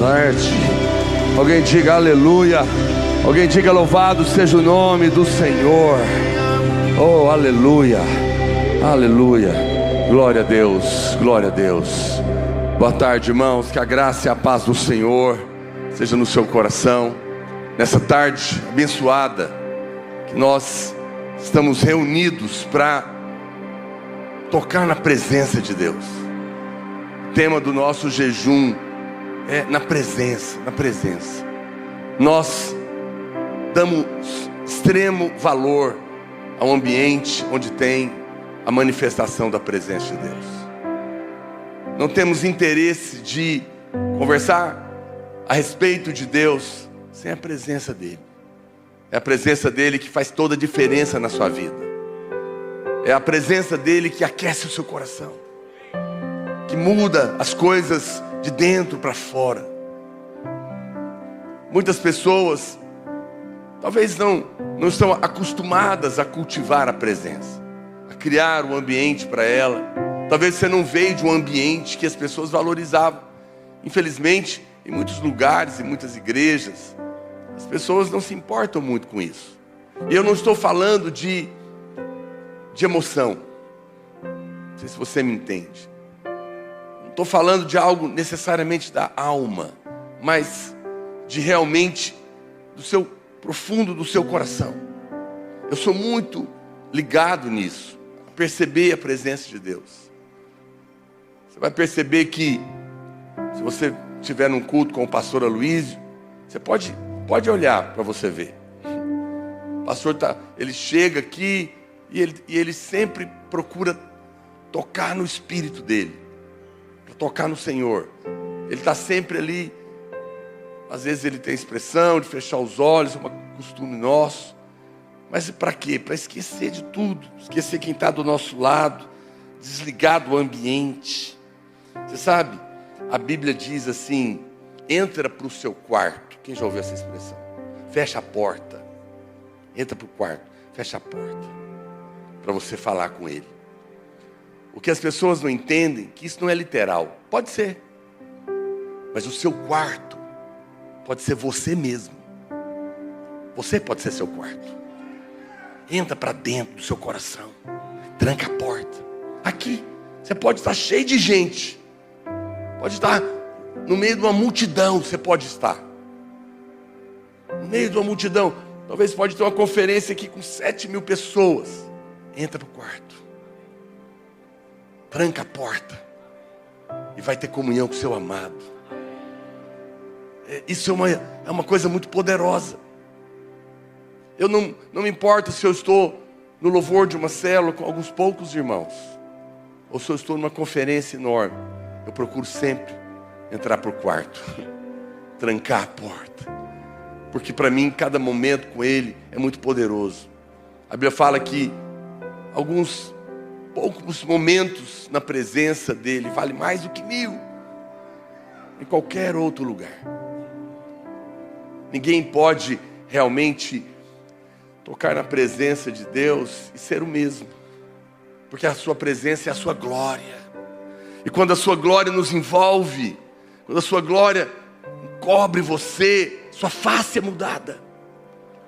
tarde. Alguém diga aleluia. Alguém diga louvado seja o nome do Senhor. Oh, aleluia. Aleluia. Glória a Deus. Glória a Deus. Boa tarde, irmãos. Que a graça e a paz do Senhor seja no seu coração. Nessa tarde abençoada, que nós estamos reunidos para tocar na presença de Deus. O tema do nosso jejum é na presença, na presença. Nós damos extremo valor ao ambiente onde tem a manifestação da presença de Deus. Não temos interesse de conversar a respeito de Deus sem a presença dEle. É a presença dEle que faz toda a diferença na sua vida. É a presença dEle que aquece o seu coração, que muda as coisas de dentro para fora. Muitas pessoas talvez não estão acostumadas a cultivar a presença, a criar um ambiente para ela. Talvez você não veio de um ambiente que as pessoas valorizavam. Infelizmente, em muitos lugares, em muitas igrejas, as pessoas não se importam muito com isso. E eu não estou falando de emoção. Não sei se você me entende. Não estou falando de algo necessariamente da alma, mas de realmente do seu profundo do seu coração. Eu sou muito ligado nisso, a perceber a presença de Deus. Você vai perceber que se você estiver num culto com o pastor Aloísio, você pode olhar para você ver. O pastor ele chega aqui e ele sempre procura tocar no espírito dele, para tocar no Senhor. Ele está sempre ali. Às vezes ele tem a expressão de fechar os olhos, é um costume nosso. Mas para quê? Para esquecer de tudo, esquecer quem está do nosso lado, desligar do ambiente. Você sabe, a Bíblia diz assim: entra para o seu quarto. Quem já ouviu essa expressão? Fecha a porta. Entra para o quarto, fecha a porta, para você falar com Ele. O que as pessoas não entendem, que isso não é literal. Pode ser, mas o seu quarto pode ser você mesmo. Você pode ser seu quarto. Entra para dentro do seu coração, tranca a porta. Aqui, você pode estar cheio de gente, pode estar no meio de uma multidão, você pode estar no meio de uma multidão. Talvez pode ter uma conferência aqui com 7.000 pessoas. Entra para o quarto, tranca a porta e vai ter comunhão com o seu amado. Isso é uma coisa muito poderosa. Eu não me importa se eu estou no louvor de uma célula com alguns poucos irmãos, ou se eu estou numa conferência enorme. Eu procuro sempre entrar para o quarto, trancar a porta, porque para mim cada momento com Ele é muito poderoso. A Bíblia fala que alguns poucos momentos na presença dEle vale mais do que 1.000 em qualquer outro lugar. Ninguém pode realmente tocar na presença de Deus e ser o mesmo, porque a sua presença é a sua glória. E quando a sua glória nos envolve, quando a sua glória cobre você, sua face é mudada.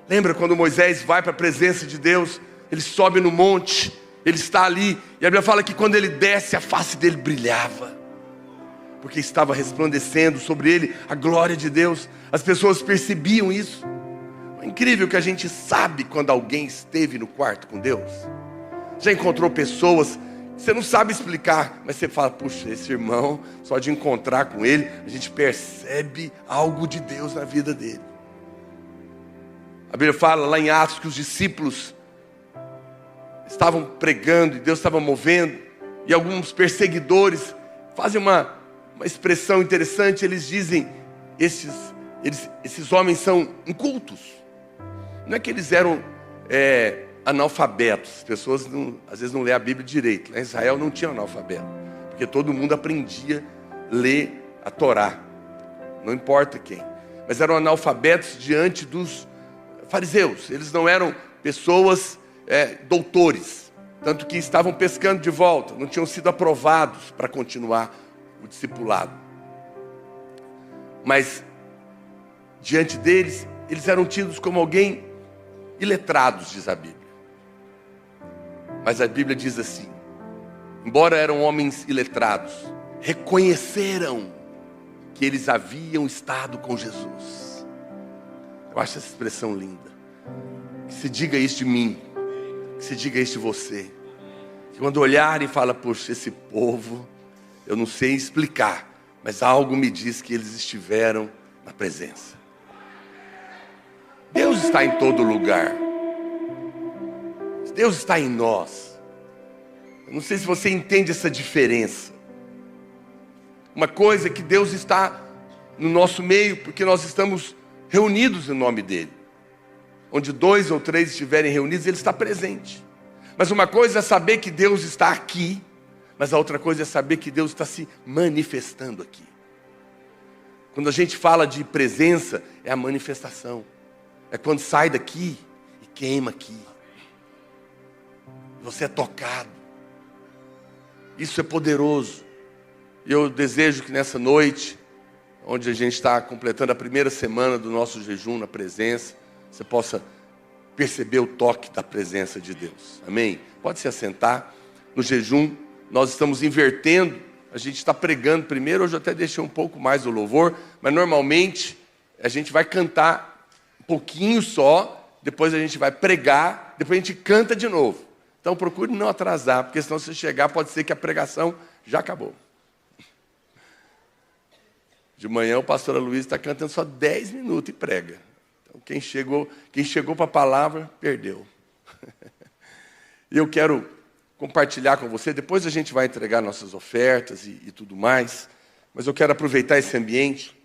Lembra quando Moisés vai para a presença de Deus? Ele sobe no monte, ele está ali, e a Bíblia fala que quando ele desce, a face dele brilhava, porque estava resplandecendo sobre ele a glória de Deus. As pessoas percebiam isso. É incrível que a gente sabe quando alguém esteve no quarto com Deus. Já encontrou pessoas que você não sabe explicar, mas você fala: puxa, esse irmão, só de encontrar com ele, a gente percebe algo de Deus na vida dele. A Bíblia fala lá em Atos que os discípulos estavam pregando e Deus estava movendo, e alguns perseguidores fazem uma expressão interessante. Eles dizem: esses homens são incultos. Não é que eles eram analfabetos. As pessoas às vezes não lêem a Bíblia direito. Lá em Israel não tinha analfabeto, porque todo mundo aprendia a ler a Torá, não importa quem. Mas eram analfabetos diante dos fariseus. Eles não eram pessoas doutores, tanto que estavam pescando de volta, não tinham sido aprovados para continuar o discipulado. Mas diante deles, eles eram tidos como alguém iletrados, diz a Bíblia. Mas a Bíblia diz assim: embora eram homens iletrados, reconheceram que eles haviam estado com Jesus. Eu acho essa expressão linda. Que se diga isso de mim, que se diga isso de você. Que quando olharem e falam: poxa, esse povo, eu não sei explicar, mas algo me diz que eles estiveram na presença. Deus está em todo lugar. Deus está em nós. Eu não sei se você entende essa diferença. Uma coisa é que Deus está no nosso meio, porque nós estamos reunidos em nome dEle. Onde 2 ou 3 estiverem reunidos, Ele está presente. Mas uma coisa é saber que Deus está aqui, mas a outra coisa é saber que Deus está se manifestando aqui. Quando a gente fala de presença, é a manifestação. É quando sai daqui e queima aqui. Você é tocado. Isso é poderoso. E eu desejo que nessa noite, onde a gente está completando a primeira semana do nosso jejum na presença, você possa perceber o toque da presença de Deus. Amém? Pode se assentar. No jejum, nós estamos invertendo. A gente está pregando primeiro. Hoje eu até deixei um pouco mais o louvor. Mas normalmente, a gente vai cantar um pouquinho só. Depois a gente vai pregar. Depois a gente canta de novo. Então procure não atrasar, porque senão se chegar pode ser que a pregação já acabou. De manhã o pastor Luiz está cantando só 10 minutos e prega. Então quem chegou para a palavra, perdeu. E eu quero compartilhar com você, depois a gente vai entregar nossas ofertas e tudo mais, mas eu quero aproveitar esse ambiente.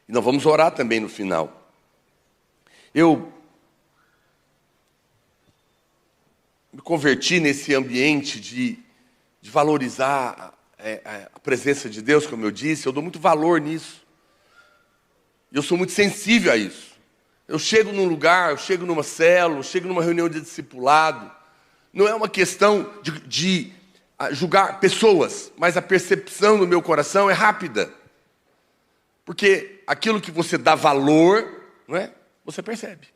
E nós vamos orar também no final. Eu me converti nesse ambiente de valorizar a presença de Deus, como eu disse. Eu dou muito valor nisso. Eu sou muito sensível a isso. Eu chego num lugar, eu chego numa célula, eu chego numa reunião de discipulado. Não é uma questão de julgar pessoas, mas a percepção no meu coração é rápida. Porque aquilo que você dá valor, não é? Você percebe.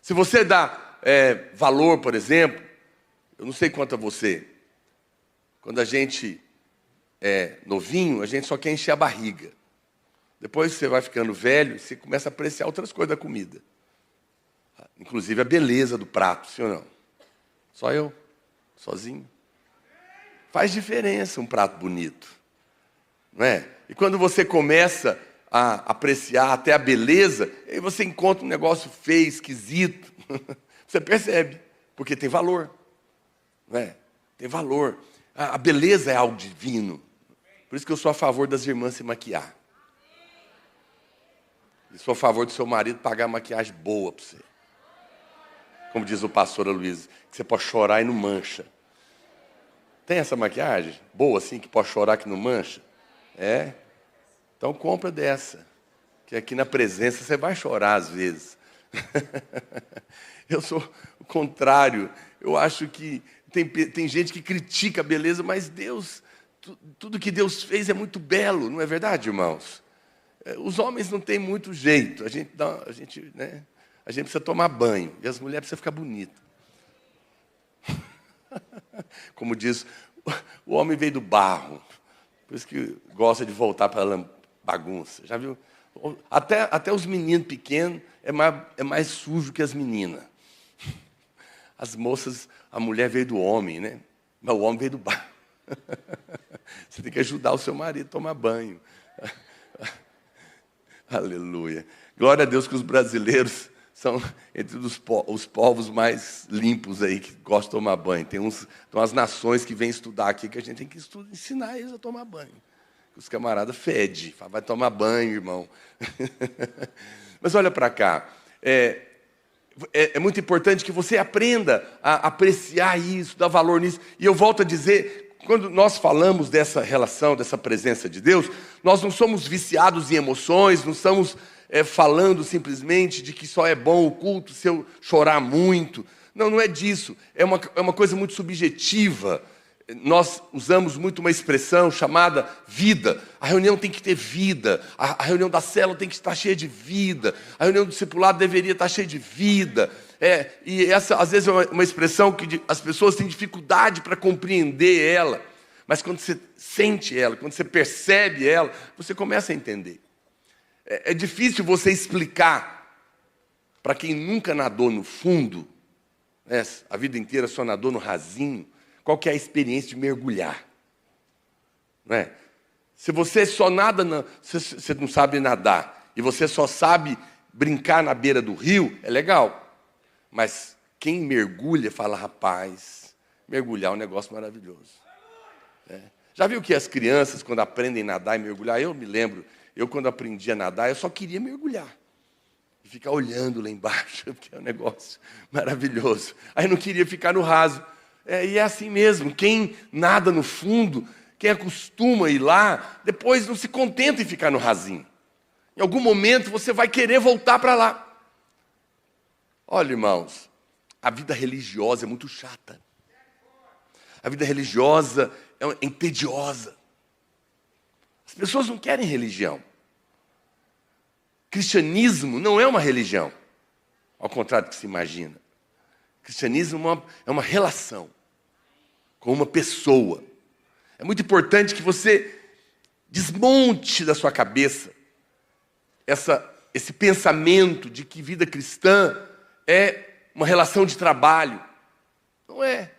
Se você dá valor, por exemplo, eu não sei quanto a você, quando a gente é novinho, a gente só quer encher a barriga. Depois você vai ficando velho, você começa a apreciar outras coisas da comida. Inclusive a beleza do prato, sim ou não? Só eu, sozinho. Faz diferença um prato bonito, não é? E quando você começa a apreciar até a beleza, aí você encontra um negócio feio, esquisito. Você percebe, porque tem valor, não é? Tem valor. A beleza é algo divino. Por isso que eu sou a favor das irmãs se maquiar. E sou a favor do seu marido pagar maquiagem boa para você. Como diz o pastor Luiz, que você pode chorar e não mancha. Tem essa maquiagem boa assim, que pode chorar que não mancha? É? Então compra dessa. Que aqui na presença você vai chorar às vezes. Eu sou o contrário. Eu acho que tem gente que critica a beleza, mas Deus, tudo que Deus fez é muito belo, não é verdade, irmãos? Os homens não têm muito jeito. A gente precisa tomar banho e as mulheres precisam ficar bonitas. Como diz, o homem veio do barro, por isso que gosta de voltar para a bagunça. Já viu? Até os meninos pequenos é mais sujo que as meninas. As moças, a mulher veio do homem, né? Mas o homem veio do barro. Você tem que ajudar o seu marido a tomar banho. Aleluia. Glória a Deus que os brasileiros são entre os povos mais limpos aí, que gostam de tomar banho. Tem umas nações que vêm estudar aqui, que a gente tem que ensinar eles a tomar banho. Os camaradas fedem, vai tomar banho, irmão. Mas olha para cá. É muito importante que você aprenda a apreciar isso, dar valor nisso. E eu volto a dizer, quando nós falamos dessa relação, dessa presença de Deus, nós não somos viciados em emoções, não estamos falando simplesmente de que só é bom o culto se eu chorar muito. Não é disso. É uma coisa muito subjetiva. nós usamos muito uma expressão chamada vida. A reunião tem que ter vida. A reunião da célula tem que estar cheia de vida. A reunião do discipulado deveria estar cheia de vida. E essa, às vezes, é uma expressão que as pessoas têm dificuldade para compreender ela. Mas quando você sente ela, quando você percebe ela, você começa a entender. É difícil você explicar para quem nunca nadou no fundo, né, a vida inteira só nadou no rasinho, qual que é a experiência de mergulhar. Não é? Se você só nada, você não sabe nadar, e você só sabe brincar na beira do rio, é legal. Mas quem mergulha fala, rapaz, mergulhar é um negócio maravilhoso. Já viu que as crianças, quando aprendem a nadar e mergulhar, eu me lembro, eu quando aprendi a nadar, eu só queria mergulhar. E ficar olhando lá embaixo, porque é um negócio maravilhoso. Aí não queria ficar no raso. E é assim mesmo, quem nada no fundo, quem acostuma ir lá, depois não se contenta em ficar no rasinho. Em algum momento você vai querer voltar para lá. Olha, irmãos, a vida religiosa é muito chata. A vida religiosa é entediosa. As pessoas não querem religião. Cristianismo não é uma religião, ao contrário do que se imagina. Cristianismo é uma relação com uma pessoa. É muito importante que você desmonte da sua cabeça esse pensamento de que vida cristã é uma relação de trabalho. Não é.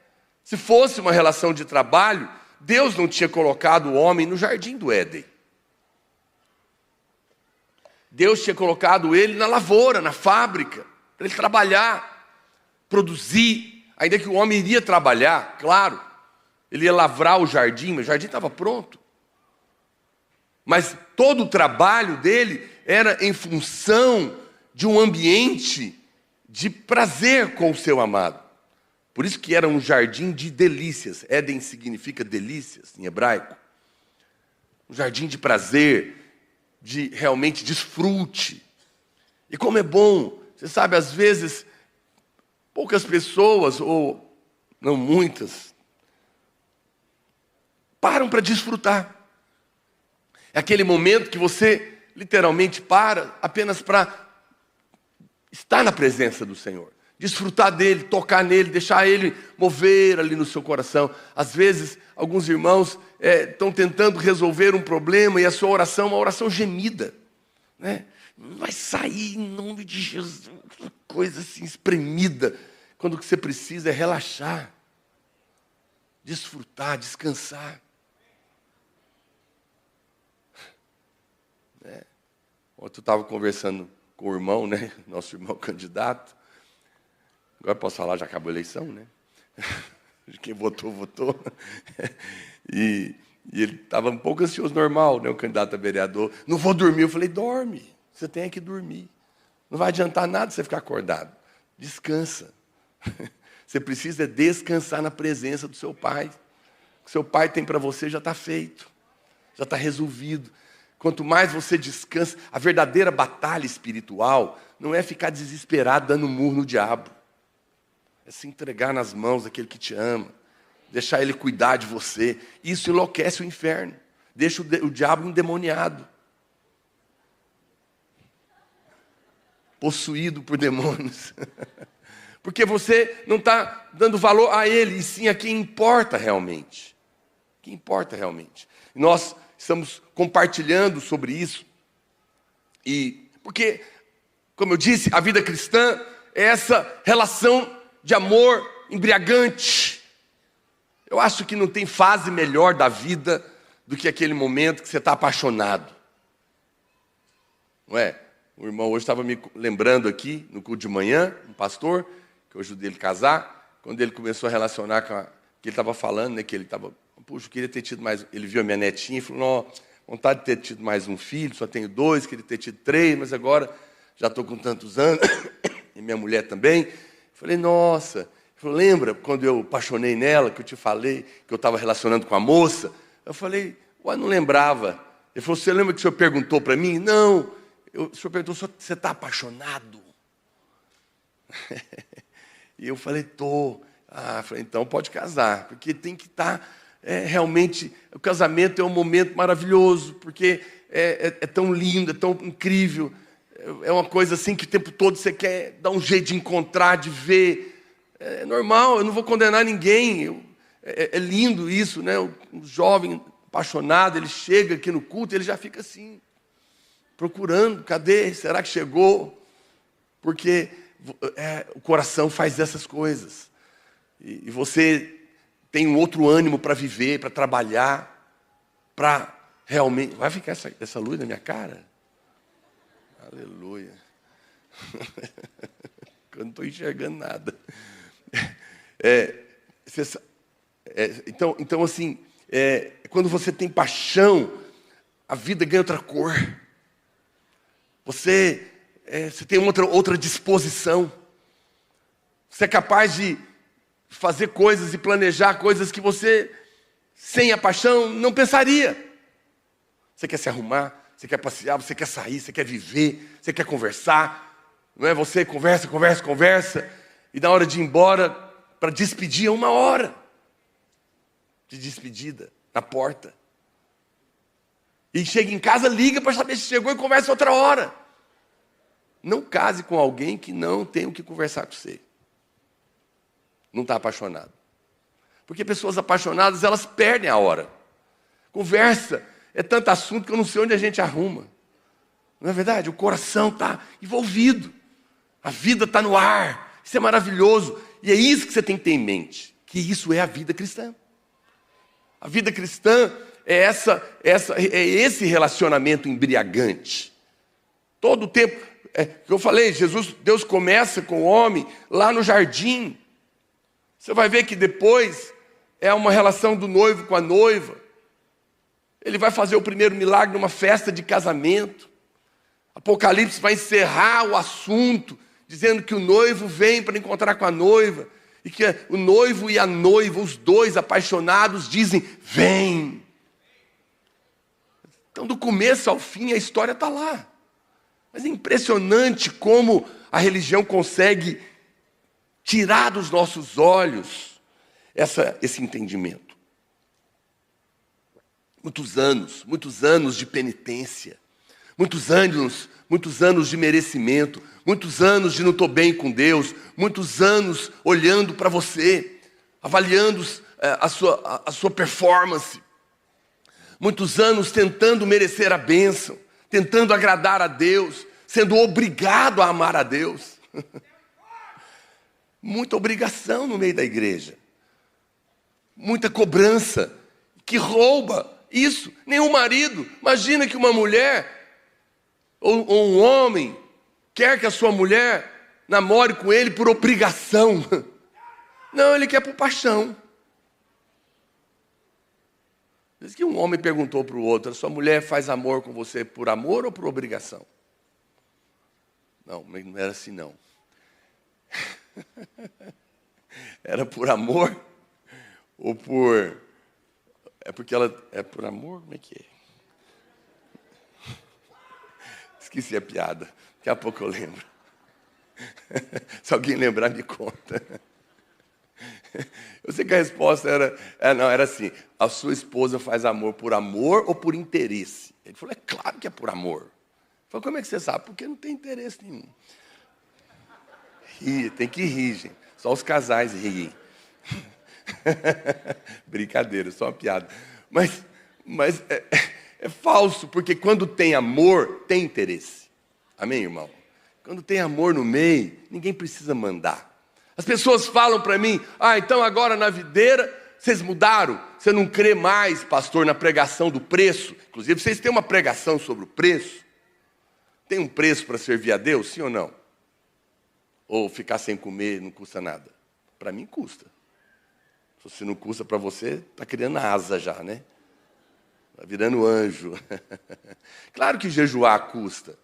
Se fosse uma relação de trabalho, Deus não tinha colocado o homem no jardim do Éden. Deus tinha colocado ele na lavoura, na fábrica, para ele trabalhar, produzir. Ainda que o homem iria trabalhar, claro, ele ia lavrar o jardim, mas o jardim estava pronto. Mas todo o trabalho dele era em função de um ambiente de prazer com o seu amado. Por isso que era um jardim de delícias. Éden significa delícias em hebraico. Um jardim de prazer, de realmente desfrute. E como é bom, você sabe, às vezes, poucas pessoas, ou não muitas, param para desfrutar. É aquele momento que você literalmente para apenas para estar na presença do Senhor. Desfrutar dele, tocar nele, deixar ele mover ali no seu coração. Às vezes, alguns irmãos estão tentando resolver um problema e a sua oração é uma oração gemida. Né? Vai sair em nome de Jesus, uma coisa assim espremida. Quando o que você precisa é relaxar, desfrutar, descansar. Ontem eu estava conversando com o irmão, né? Nosso irmão candidato. Agora posso falar, já acabou a eleição, né? Quem votou, votou. E ele estava um pouco ansioso, normal, né? O candidato a vereador. Não vou dormir. Eu falei, dorme. Você tem que dormir. Não vai adiantar nada você ficar acordado. Descansa. Você precisa descansar na presença do seu pai. O que seu pai tem para você já está feito. Já está resolvido. Quanto mais você descansa, a verdadeira batalha espiritual não é ficar desesperado dando murro no diabo. É se entregar nas mãos daquele que te ama. Deixar ele cuidar de você. Isso enlouquece o inferno. Deixa o diabo endemoniado. Possuído por demônios. Porque você não está dando valor a ele, e sim a quem importa realmente. Quem importa realmente. Nós estamos compartilhando sobre isso. E porque, como eu disse, a vida cristã é essa relação de amor embriagante. Eu acho que não tem fase melhor da vida do que aquele momento que você está apaixonado. Não é? O irmão hoje estava me lembrando aqui, no culto de manhã, um pastor, que eu ajudei ele a casar, quando ele começou a relacionar com que ele estava falando, né, que ele estava, puxa, eu queria ter tido mais, ele viu a minha netinha e falou, não, vontade de ter tido mais um filho, só tenho 2, queria ter tido 3, mas agora já estou com tantos anos, e minha mulher também. Falei, nossa, ele falou, lembra quando eu apaixonei nela, que eu te falei, que eu estava relacionando com a moça? Eu falei, ué, não lembrava. Ele falou, você lembra que o senhor perguntou para mim? Não, o senhor perguntou, você está apaixonado? E eu falei, tô. Ah, falei, então pode casar, porque tem que estar realmente... O casamento é um momento maravilhoso, porque é tão lindo, é tão incrível. É uma coisa assim que o tempo todo você quer dar um jeito de encontrar, de ver. É normal, eu não vou condenar ninguém. É lindo isso, né? Um jovem apaixonado, ele chega aqui no culto, ele já fica assim, procurando, cadê? Será que chegou? Porque o coração faz essas coisas. E você tem um outro ânimo para viver, para trabalhar, para realmente... Vai ficar essa luz na minha cara? Aleluia. Eu não estou enxergando nada. Então, assim, quando você tem paixão, a vida ganha outra cor. Você tem outra disposição. Você é capaz de fazer coisas e planejar coisas que você, sem a paixão, não pensaria. Você quer se arrumar, você quer passear, você quer sair, você quer viver, você quer conversar. Não é? Você conversa, e na hora de ir embora, para despedir, é 1 hora de despedida, na porta. E chega em casa, liga para saber se chegou e conversa outra hora. Não case com alguém que não tem o que conversar com você. Não está apaixonado. Porque pessoas apaixonadas, elas perdem a hora. Conversa, é tanto assunto que eu não sei onde a gente arruma. Não é verdade? O coração está envolvido. A vida está no ar. Isso é maravilhoso. E é isso que você tem que ter em mente. Que isso é a vida cristã. A vida cristã é esse relacionamento embriagante. Todo o tempo. Que eu falei, Deus começa com o homem lá no jardim. Você vai ver que depois é uma relação do noivo com a noiva. Ele vai fazer o primeiro milagre numa festa de casamento. Apocalipse vai encerrar o assunto, dizendo que o noivo vem para encontrar com a noiva. E que o noivo e a noiva, os dois apaixonados, dizem, vem. Então, do começo ao fim, a história está lá. Mas é impressionante como a religião consegue tirar dos nossos olhos esse entendimento. Muitos anos de penitência, muitos anos de merecimento, muitos anos de não estou bem com Deus, muitos anos olhando para você, avaliando a sua performance, muitos anos tentando merecer a bênção, tentando agradar a Deus, sendo obrigado a amar a Deus. Muita obrigação no meio da igreja. Muita cobrança que rouba isso. Nenhum marido. Imagina que uma mulher ou um homem quer que a sua mulher namore com ele por obrigação. Não, ele quer por paixão. Diz que um homem perguntou para o outro, a sua mulher faz amor com você por amor ou por obrigação? Não era assim não. Era por amor ou por... É porque ela... É por amor? Como é que é? Esqueci a piada. Daqui a pouco eu lembro. Se alguém lembrar, me conta. Eu sei que a resposta era assim. A sua esposa faz amor ou por interesse? Ele falou, é claro que é por amor. Eu falei, como é que você sabe? Porque não tem interesse nenhum. Ri, tem que rir, gente. Só os casais riem. Brincadeira, só uma piada. Mas é falso, porque quando tem amor, tem interesse. Amém, irmão? Quando tem amor no meio, ninguém precisa mandar. As pessoas falam para mim, então agora na videira, vocês mudaram? Você não crê mais, pastor, na pregação do preço? Inclusive, vocês têm uma pregação sobre o preço? Tem um preço para servir a Deus, sim ou não? Ou ficar sem comer não custa nada? Para mim custa. Se não custa para você, está criando asa já, né? Está virando anjo. Claro que jejuar custa.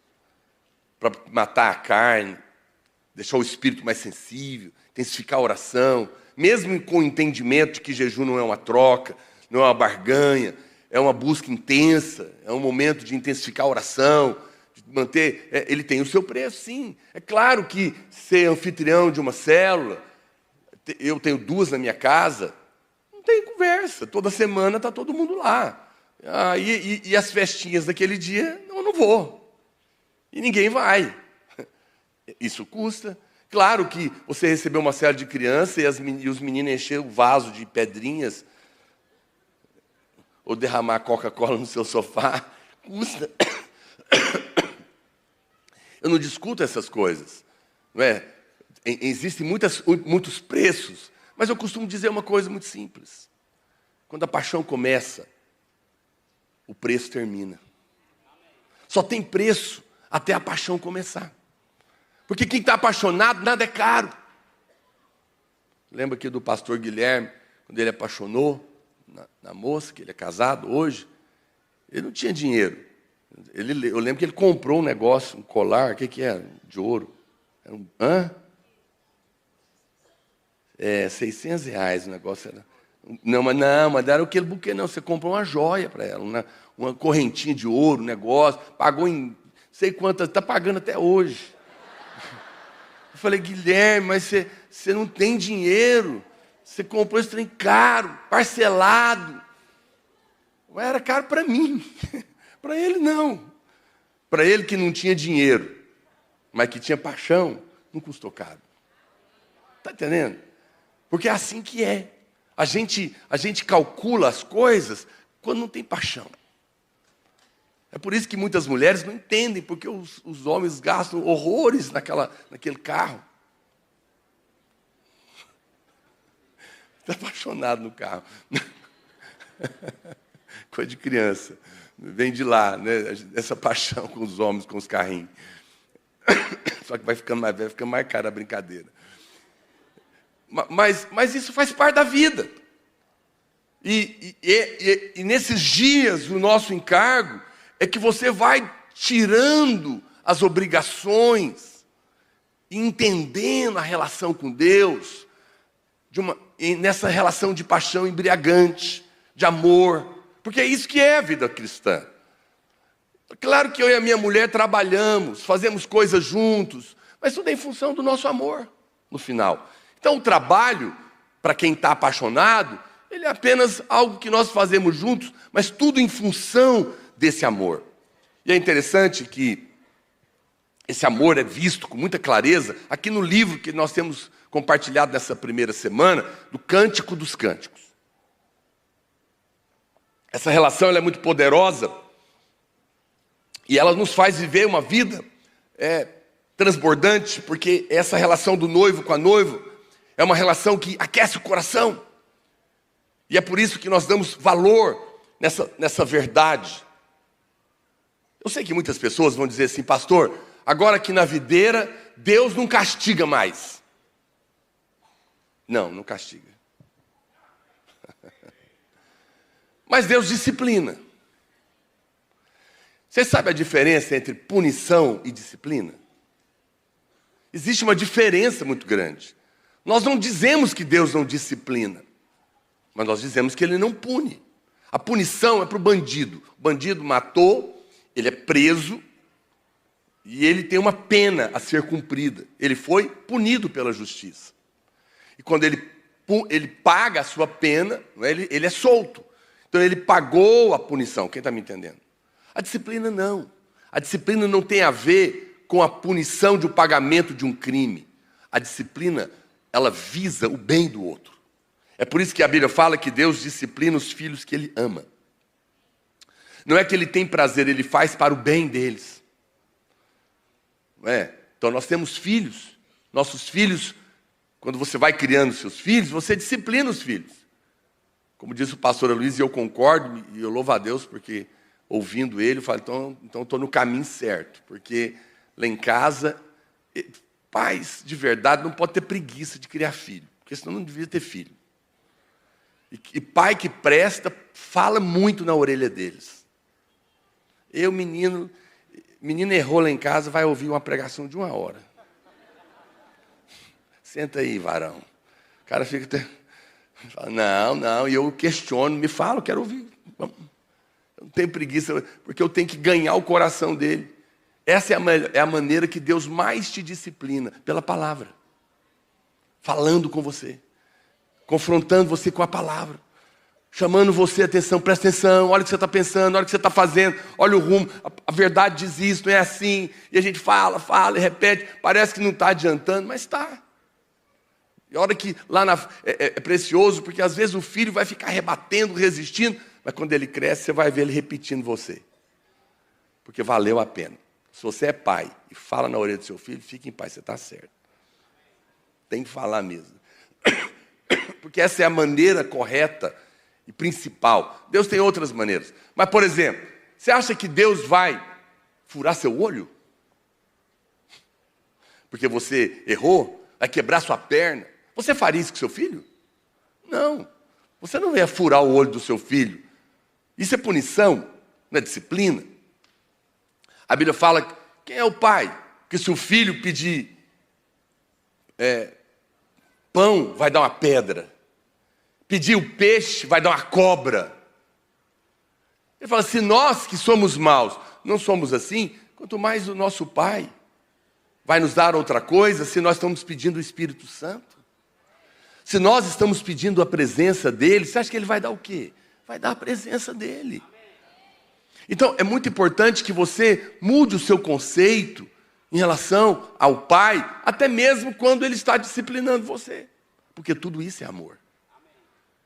Para matar a carne, deixar o espírito mais sensível, intensificar a oração, mesmo com o entendimento de que jejum não é uma troca, não é uma barganha, é uma busca intensa, é um momento de intensificar a oração, de manter... ele tem o seu preço, sim. É claro que ser anfitrião de uma célula eu tenho 2 na minha casa, não tem conversa. Toda semana está todo mundo lá. E as festinhas daquele dia, eu não vou. E ninguém vai. Isso custa. Claro que você recebeu uma série de crianças e os meninos encheram o vaso de pedrinhas, ou derramar Coca-Cola no seu sofá, custa. Eu não discuto essas coisas, não é? Existem muitos preços, mas eu costumo dizer uma coisa muito simples. Quando a paixão começa, o preço termina. Só tem preço até a paixão começar. Porque quem está apaixonado, nada é caro. Lembra aqui do pastor Guilherme, quando ele apaixonou na moça, que ele é casado hoje, ele não tinha dinheiro. Eu lembro que ele comprou um negócio, um colar, o que era? De ouro. Era R$600 o negócio. Mas era aquele buquê, não. Você comprou uma joia para ela, uma correntinha de ouro, um negócio, pagou em sei quantas, está pagando até hoje. Eu falei, Guilherme, mas você não tem dinheiro. Você comprou esse trem caro, parcelado. Mas era caro para mim. Para ele, não. Para ele que não tinha dinheiro, mas que tinha paixão, não custou caro. Está entendendo? Porque é assim que é. A gente calcula as coisas quando não tem paixão. É por isso que muitas mulheres não entendem porque os homens gastam horrores naquele carro. Está apaixonado no carro. Coisa de criança. Vem de lá, né? Essa paixão com os homens, com os carrinhos. Só que vai ficando mais velho, fica mais cara a brincadeira. Mas isso faz parte da vida. E nesses dias, o nosso encargo é que você vai tirando as obrigações e entendendo a relação com Deus, nessa relação de paixão embriagante, de amor. Porque é isso que é a vida cristã. Claro que eu e a minha mulher trabalhamos, fazemos coisas juntos, mas tudo é em função do nosso amor, no final. Então o trabalho, para quem está apaixonado, ele é apenas algo que nós fazemos juntos, mas tudo em função desse amor. E é interessante que esse amor é visto com muita clareza aqui no livro que nós temos compartilhado nessa primeira semana, do Cântico dos Cânticos. Essa relação ela é muito poderosa e ela nos faz viver uma vida transbordante, porque essa relação do noivo com a noiva é uma relação que aquece o coração. E é por isso que nós damos valor nessa verdade. Eu sei que muitas pessoas vão dizer assim, pastor, agora aqui na videira, Deus não castiga mais. Não castiga. Mas Deus disciplina. Você sabe a diferença entre punição e disciplina? Existe uma diferença muito grande. Nós não dizemos que Deus não disciplina, mas nós dizemos que Ele não pune. A punição é para o bandido. O bandido matou, ele é preso e ele tem uma pena a ser cumprida. Ele foi punido pela justiça. E quando ele paga a sua pena, ele é solto. Então ele pagou a punição. Quem está me entendendo? A disciplina não. A disciplina não tem a ver com a punição de um pagamento de um crime. A disciplina, ela visa o bem do outro. É por isso que a Bíblia fala que Deus disciplina os filhos que Ele ama. Não é que Ele tem prazer, Ele faz para o bem deles. Não é? Então nós temos filhos. Nossos filhos, quando você vai criando seus filhos, você disciplina os filhos. Como disse o pastor Luiz, e eu concordo, e eu louvo a Deus, porque ouvindo ele, eu falo, então estou no caminho certo. Porque lá em casa, pais de verdade não pode ter preguiça de criar filho, porque senão não devia ter filho. E pai que presta, fala muito na orelha deles. Menino errou lá em casa, vai ouvir uma pregação de 1 hora. Senta aí, varão. O cara fica até... Fala, não, e eu questiono, me fala, eu quero ouvir. Eu não tenho preguiça, porque eu tenho que ganhar o coração dele. Essa é a maneira que Deus mais te disciplina, pela palavra. Falando com você. confrontando você com a palavra, chamando você a atenção. Presta atenção, olha o que você está pensando, olha o que você está fazendo, olha o rumo, a verdade diz isso, não é assim. E a gente fala e repete, parece que não está adiantando, mas está. E a hora que é precioso, porque às vezes o filho vai ficar rebatendo, resistindo, mas quando ele cresce, você vai ver ele repetindo você. Porque valeu a pena. Se você é pai e fala na orelha do seu filho, fique em paz, você está certo. Tem que falar mesmo. Porque essa é a maneira correta e principal. Deus tem outras maneiras. Mas, por exemplo, você acha que Deus vai furar seu olho? Porque você errou? Vai quebrar sua perna? Você faria isso com seu filho? Não. Você não ia furar o olho do seu filho. Isso é punição, não é disciplina. A Bíblia fala, quem é o pai? Que se o filho pedir pão, vai dar uma pedra. Pedir o peixe, vai dar uma cobra. Ele fala, se nós que somos maus não somos assim, quanto mais o nosso Pai vai nos dar outra coisa se nós estamos pedindo o Espírito Santo. Se nós estamos pedindo a presença dEle, você acha que Ele vai dar o quê? Vai dar a presença dEle. Então, é muito importante que você mude o seu conceito em relação ao Pai, até mesmo quando Ele está disciplinando você. Porque tudo isso é amor.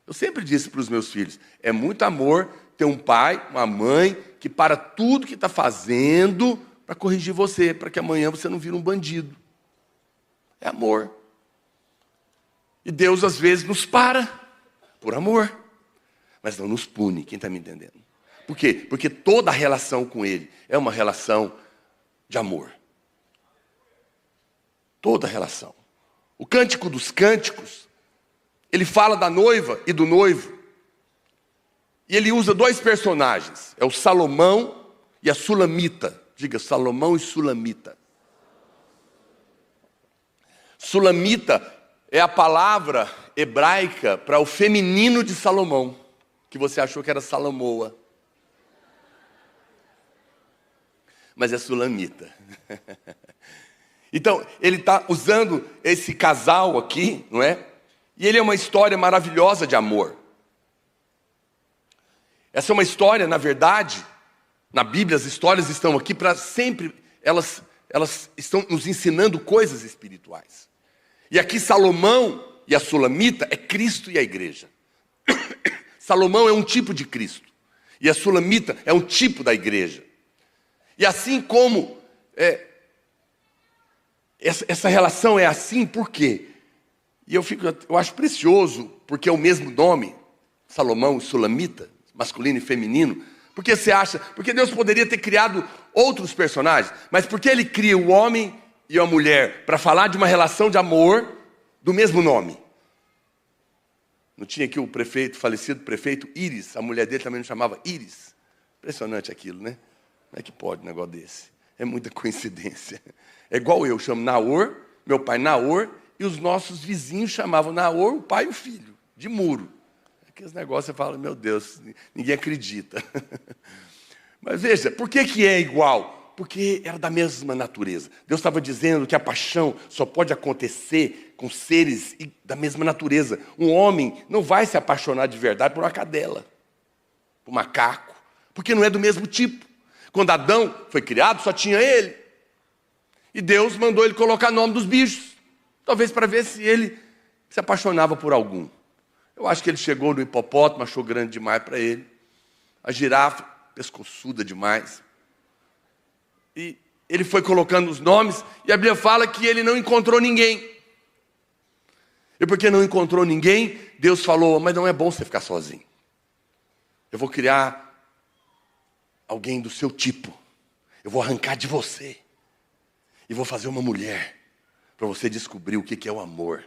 Eu sempre disse para os meus filhos, é muito amor ter um pai, uma mãe, que para tudo que está fazendo para corrigir você, para que amanhã você não vire um bandido. É amor. E Deus às vezes nos para por amor, mas não nos pune, quem está me entendendo? Por quê? Porque toda relação com Ele é uma relação de amor. Toda relação. O Cântico dos Cânticos, ele fala da noiva e do noivo. E ele usa dois personagens. É o Salomão e a Sulamita. Diga, Salomão e Sulamita. Sulamita é a palavra hebraica para o feminino de Salomão. Que você achou que era Salamoa. Mas é Sulamita. Então, ele está usando esse casal aqui, não é? E ele é uma história maravilhosa de amor. Essa é uma história, na verdade, na Bíblia as histórias estão aqui para sempre, elas estão nos ensinando coisas espirituais. E aqui Salomão e a Sulamita é Cristo e a igreja. Salomão é um tipo de Cristo. E a Sulamita é um tipo da igreja. E assim como essa relação é assim, por quê? E eu acho precioso, porque é o mesmo nome, Salomão e Sulamita, masculino e feminino. Porque você acha, porque Deus poderia ter criado outros personagens, mas porque Ele cria o homem e a mulher para falar de uma relação de amor do mesmo nome? Não tinha aqui o prefeito, falecido prefeito Íris, a mulher dele também não chamava Íris. Impressionante aquilo, né? Como é que pode um negócio desse? É muita coincidência. É igual eu chamo Naor, meu pai Naor, e os nossos vizinhos chamavam Naor, o pai e o filho, de muro. Aqueles negócios você fala, meu Deus, ninguém acredita. Mas veja, por que é igual? Porque era da mesma natureza. Deus estava dizendo que a paixão só pode acontecer com seres da mesma natureza. Um homem não vai se apaixonar de verdade por uma cadela, por um macaco, porque não é do mesmo tipo. Quando Adão foi criado, só tinha ele. E Deus mandou ele colocar nome dos bichos. Talvez para ver se ele se apaixonava por algum. Eu acho que ele chegou no hipopótamo, achou grande demais para ele. A girafa, pescoçuda demais. E ele foi colocando os nomes, e a Bíblia fala que ele não encontrou ninguém. E porque não encontrou ninguém, Deus falou, mas não é bom você ficar sozinho. Eu vou criar alguém do seu tipo. Eu vou arrancar de você. E vou fazer uma mulher, para você descobrir o que é o amor.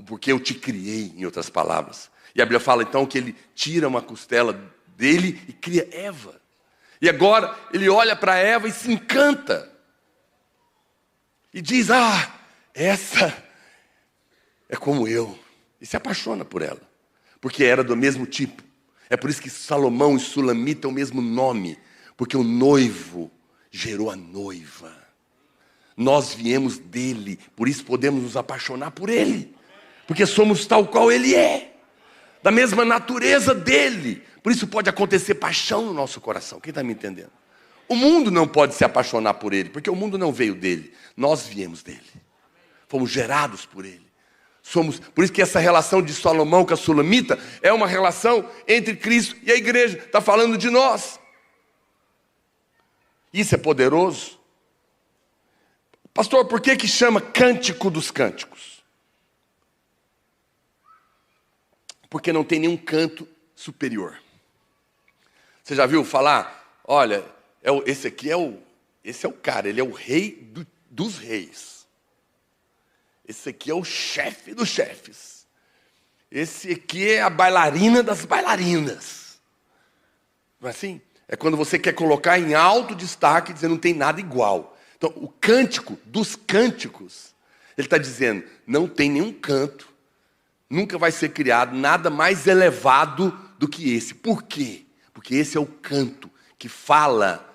Porque eu te criei, em outras palavras. E a Bíblia fala então que ele tira uma costela dele e cria Eva. E agora ele olha para Eva e se encanta. E diz, essa é como eu. E se apaixona por ela. Porque era do mesmo tipo. É por isso que Salomão e Sulamita é o mesmo nome. Porque o noivo gerou a noiva. Nós viemos dele, por isso podemos nos apaixonar por ele. Porque somos tal qual Ele é, da mesma natureza dEle. Por isso pode acontecer paixão no nosso coração. Quem está me entendendo? O mundo não pode se apaixonar por Ele, porque o mundo não veio dEle. Nós viemos dEle. Fomos gerados por Ele. Por isso que essa relação de Salomão com a Sulamita é uma relação entre Cristo e a igreja. Está falando de nós. Isso é poderoso. Pastor, por que chama Cântico dos Cânticos? Porque não tem nenhum canto superior. Você já viu falar? Olha, esse é o cara, ele é o rei dos reis. Esse aqui é o chefe dos chefes. Esse aqui é a bailarina das bailarinas. Não é assim? É quando você quer colocar em alto destaque e dizer não tem nada igual. Então, o cântico dos cânticos, ele está dizendo, não tem nenhum canto, nunca vai ser criado nada mais elevado do que esse. Por quê? Porque esse é o canto que fala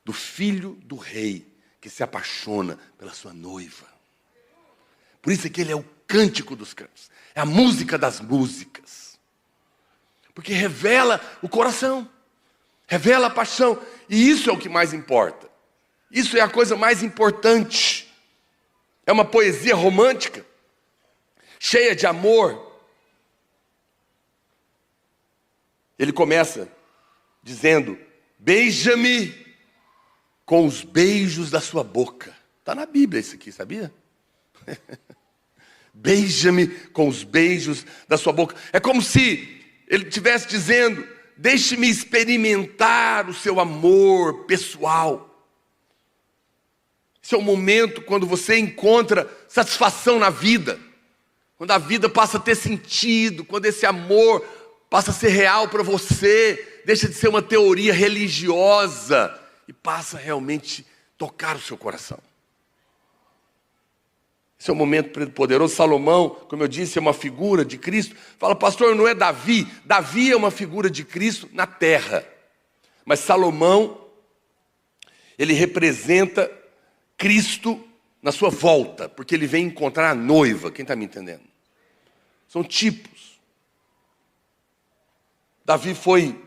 do filho do rei, que se apaixona pela sua noiva. Por isso é que ele é o cântico dos cânticos. É a música das músicas. Porque revela o coração. Revela a paixão. E isso é o que mais importa. Isso é a coisa mais importante. É uma poesia romântica, cheia de amor. Ele começa dizendo, beija-me com os beijos da sua boca. Está na Bíblia isso aqui, sabia? Beija-me com os beijos da sua boca. É como se ele estivesse dizendo, deixe-me experimentar o seu amor pessoal. Esse é o momento quando você encontra satisfação na vida. Quando a vida passa a ter sentido. Quando esse amor passa a ser real para você. Deixa de ser uma teoria religiosa. E passa a realmente tocar o seu coração. Esse é um momento poderoso. Salomão, como eu disse, é uma figura de Cristo. Fala, pastor, não é Davi. Davi é uma figura de Cristo na terra. Mas Salomão, ele representa Cristo na sua volta. Porque ele vem encontrar a noiva. Quem está me entendendo? São tipos. Davi foi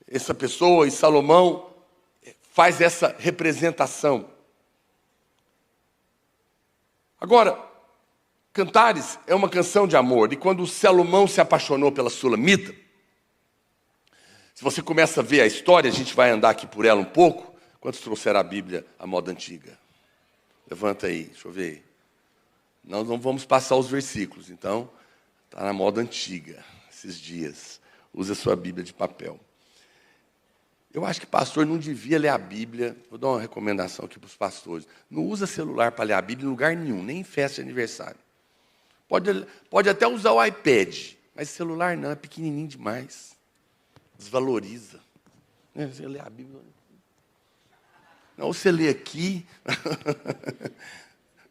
essa pessoa e Salomão faz essa representação. Agora, Cantares é uma canção de amor. E quando Salomão se apaixonou pela Sulamita, se você começa a ver a história, a gente vai andar aqui por ela um pouco. Quantos trouxeram a Bíblia à moda antiga? Levanta aí, deixa eu ver. Nós não vamos passar os versículos, então está na moda antiga, esses dias. Use a sua Bíblia de papel. Eu acho que pastor não devia ler a Bíblia. Vou dar uma recomendação aqui para os pastores. Não usa celular para ler a Bíblia em lugar nenhum, nem em festa de aniversário. Pode até usar o iPad, mas celular não, é pequenininho demais. Desvaloriza. Você lê a Bíblia. Não, você lê aqui.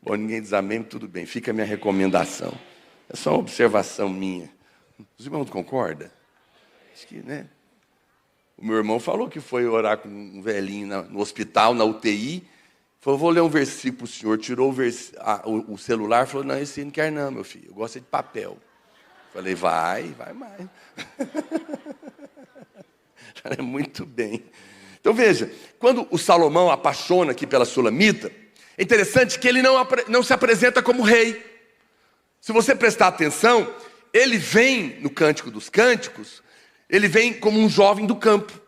Bom, ninguém diz amém, tudo bem. Fica a minha recomendação. É só uma observação minha. Os irmãos concordam? Acho que, né? O meu irmão falou que foi orar com um velhinho no hospital, na UTI. Falou, vou ler um versículo para o senhor. Tirou o celular, falou, não, esse não quer não, meu filho. Eu gosto de papel. Falei, vai mais. Muito bem. Então veja, quando o Salomão apaixona aqui pela Sulamita, é interessante que ele não se apresenta como rei. Se você prestar atenção, ele vem no Cântico dos Cânticos, ele vem como um jovem do campo,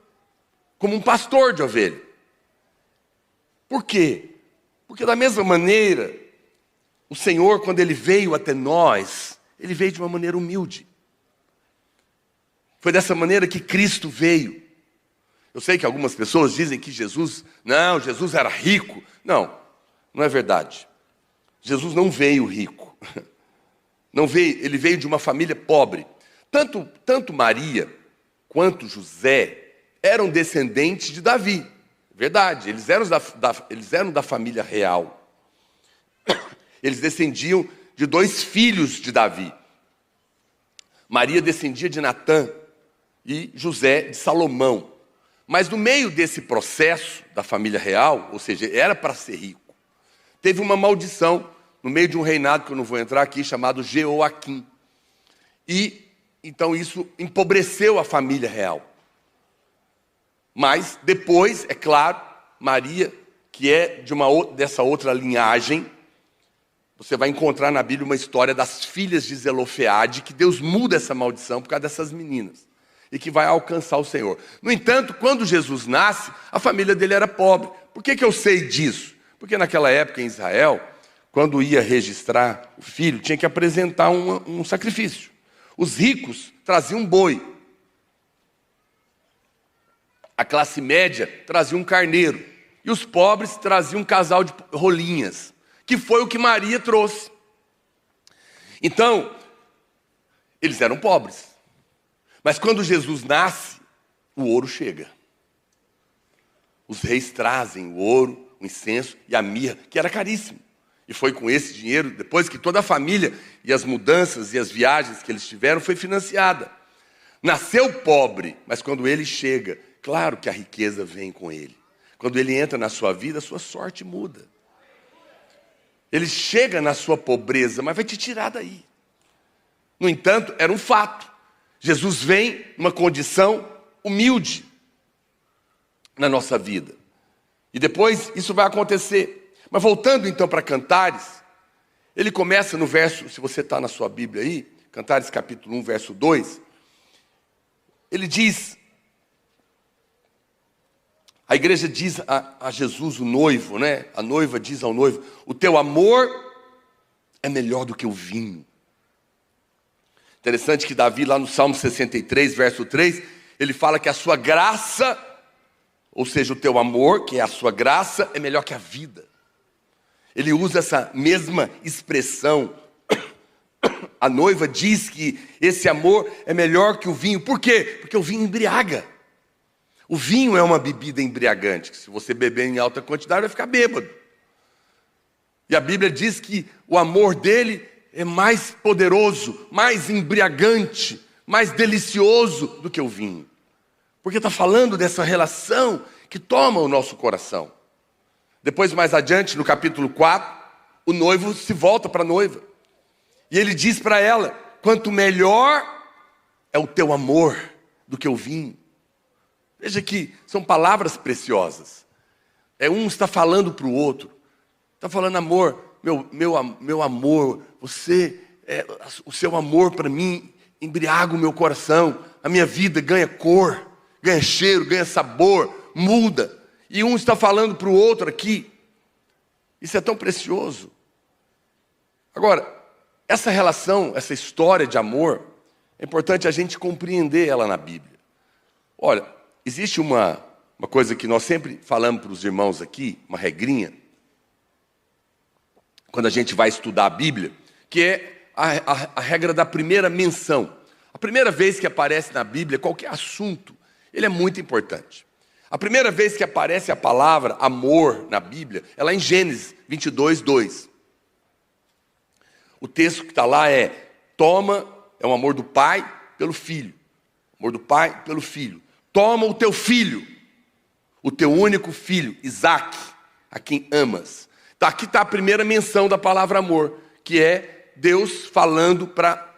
como um pastor de ovelha. Por quê? Porque da mesma maneira, o Senhor, quando Ele veio até nós, Ele veio de uma maneira humilde. Foi dessa maneira que Cristo veio. Eu sei que algumas pessoas dizem que Jesus era rico. Não é verdade. Jesus não veio rico. Não veio, ele veio de uma família pobre. Tanto Maria quanto José eram descendentes de Davi. Verdade, eles eram da família real. Eles descendiam de 2 filhos de Davi. Maria descendia de Natã e José de Salomão. Mas no meio desse processo da família real, ou seja, era para ser rico, teve uma maldição no meio de um reinado que eu não vou entrar aqui, chamado Jeoaquim. E então isso empobreceu a família real. Mas depois, é claro, Maria, que é dessa outra linhagem, você vai encontrar na Bíblia uma história das filhas de Zelofeade, que Deus muda essa maldição por causa dessas meninas, e que vai alcançar o Senhor. No entanto, quando Jesus nasce, a família dele era pobre. Por que eu sei disso? Porque naquela época em Israel, quando ia registrar o filho, tinha que apresentar um sacrifício. Os ricos traziam um boi. A classe média trazia um carneiro. E os pobres traziam um casal de rolinhas, que foi o que Maria trouxe. Então, eles eram pobres. Mas quando Jesus nasce, o ouro chega. Os reis trazem o ouro, o incenso e a mirra, que era caríssimo. E foi com esse dinheiro, depois que toda a família e as mudanças e as viagens que eles tiveram, foi financiada. Nasceu pobre, mas quando ele chega, claro que a riqueza vem com ele. Quando ele entra na sua vida, a sua sorte muda. Ele chega na sua pobreza, mas vai te tirar daí. No entanto, era um fato. Jesus vem numa condição humilde na nossa vida. E depois isso vai acontecer. Mas voltando então para Cantares, ele começa no verso, se você está na sua Bíblia aí, Cantares capítulo 1, verso 2, ele diz, a igreja diz a Jesus, o noivo, né? A noiva diz ao noivo, o teu amor é melhor do que o vinho. Interessante que Davi, lá no Salmo 63, verso 3, ele fala que a sua graça, ou seja, o teu amor, que é a sua graça, é melhor que a vida. Ele usa essa mesma expressão. A noiva diz que esse amor é melhor que o vinho. Por quê? Porque o vinho embriaga. O vinho é uma bebida embriagante, que se você beber em alta quantidade vai ficar bêbado. E a Bíblia diz que o amor dele é mais poderoso, mais embriagante, mais delicioso do que o vinho. Porque está falando dessa relação que toma o nosso coração. Depois, mais adiante, no capítulo 4, o noivo se volta para a noiva. E ele diz para ela, quanto melhor é o teu amor do que o vinho. Veja que são palavras preciosas. Um está falando para o outro. Está falando, amor, meu amor, o seu amor para mim embriaga o meu coração. A minha vida ganha cor, ganha cheiro, ganha sabor, muda. E um está falando para o outro aqui. Isso é tão precioso. Agora, essa relação, essa história de amor, é importante a gente compreender ela na Bíblia. Olha, existe uma coisa que nós sempre falamos para os irmãos aqui, uma regrinha, quando a gente vai estudar a Bíblia, que é a regra da primeira menção. A primeira vez que aparece na Bíblia, qualquer assunto, ele é muito importante. A primeira vez que aparece a palavra amor na Bíblia, é lá em Gênesis 22, 2. O texto que está lá é o amor do pai pelo filho. Amor do pai pelo filho. Toma o teu filho, o teu único filho, Isaque, a quem amas. Então, aqui está a primeira menção da palavra amor, que é Deus falando para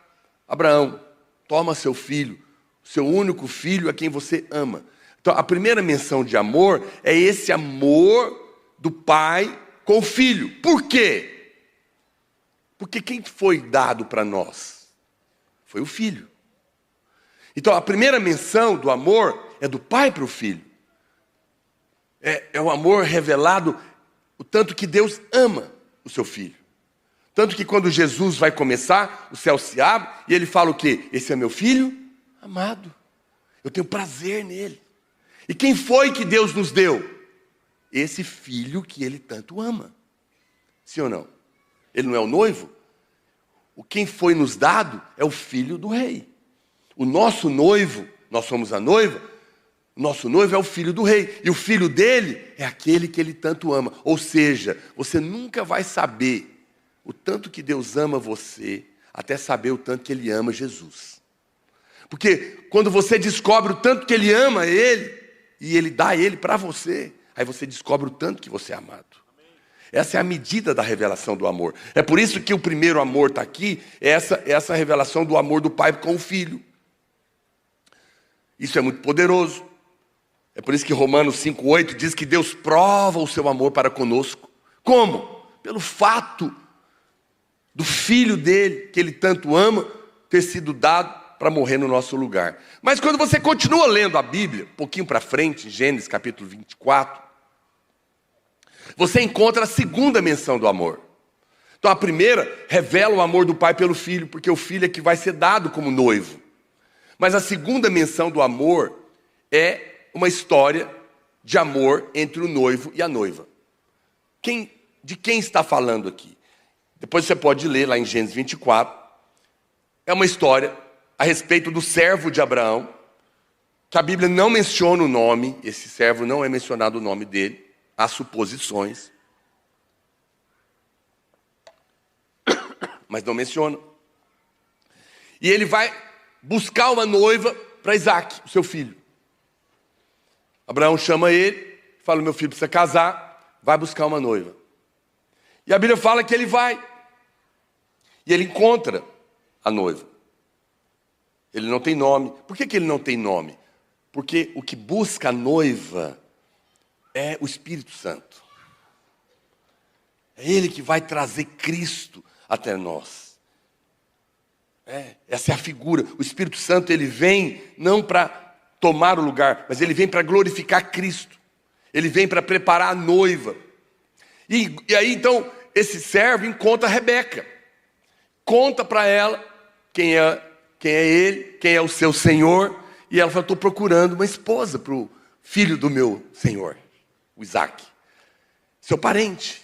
Abraão. Toma seu filho, seu único filho a quem você ama. Então, a primeira menção de amor é esse amor do pai com o filho. Por quê? Porque quem foi dado para nós? Foi o filho. Então, a primeira menção do amor é do pai para o filho. É o amor revelado, o tanto que Deus ama o seu filho. Tanto que quando Jesus vai começar, o céu se abre e ele fala o quê? Esse é meu filho amado. Eu tenho prazer nele. E quem foi que Deus nos deu? Esse filho que ele tanto ama. Sim ou não? Ele não é o noivo? Quem foi nos dado é o filho do rei. O nosso noivo, nós somos a noiva, o nosso noivo é o filho do rei. E o filho dele é aquele que ele tanto ama. Ou seja, você nunca vai saber o tanto que Deus ama você, até saber o tanto que ele ama Jesus. Porque quando você descobre o tanto que ele ama ele, e ele dá ele para você, aí você descobre o tanto que você é amado. Essa é a medida da revelação do amor. É por isso que o primeiro amor está aqui, essa revelação do amor do pai com o filho. Isso é muito poderoso. É por isso que Romanos 5,8 diz que Deus prova o seu amor para conosco. Como? Pelo fato do filho dele, que ele tanto ama, ter sido dado para morrer no nosso lugar. Mas quando você continua lendo a Bíblia, um pouquinho para frente, em Gênesis capítulo 24, você encontra a segunda menção do amor. Então a primeira revela o amor do pai pelo filho, porque o filho é que vai ser dado como noivo. Mas a segunda menção do amor é uma história de amor entre o noivo e a noiva. De quem está falando aqui? Depois você pode ler lá em Gênesis 24. É uma história a respeito do servo de Abraão, que a Bíblia não menciona o nome, esse servo não é mencionado o nome dele, há suposições, mas não menciona. E ele vai buscar uma noiva para Isaac, o seu filho. Abraão chama ele, fala: meu filho precisa casar, vai buscar uma noiva. E a Bíblia fala que ele vai. E ele encontra a noiva. Ele não tem nome. Por que ele não tem nome? Porque o que busca a noiva é o Espírito Santo. É Ele que vai trazer Cristo até nós. Essa é a figura. O Espírito Santo, ele vem não para tomar o lugar, mas ele vem para glorificar Cristo. Ele vem para preparar a noiva. E aí então esse servo encontra a Rebeca. Conta para ela quem é ele, quem é o seu Senhor. E ela fala: estou procurando uma esposa para o filho do meu Senhor, o Isaac, seu parente.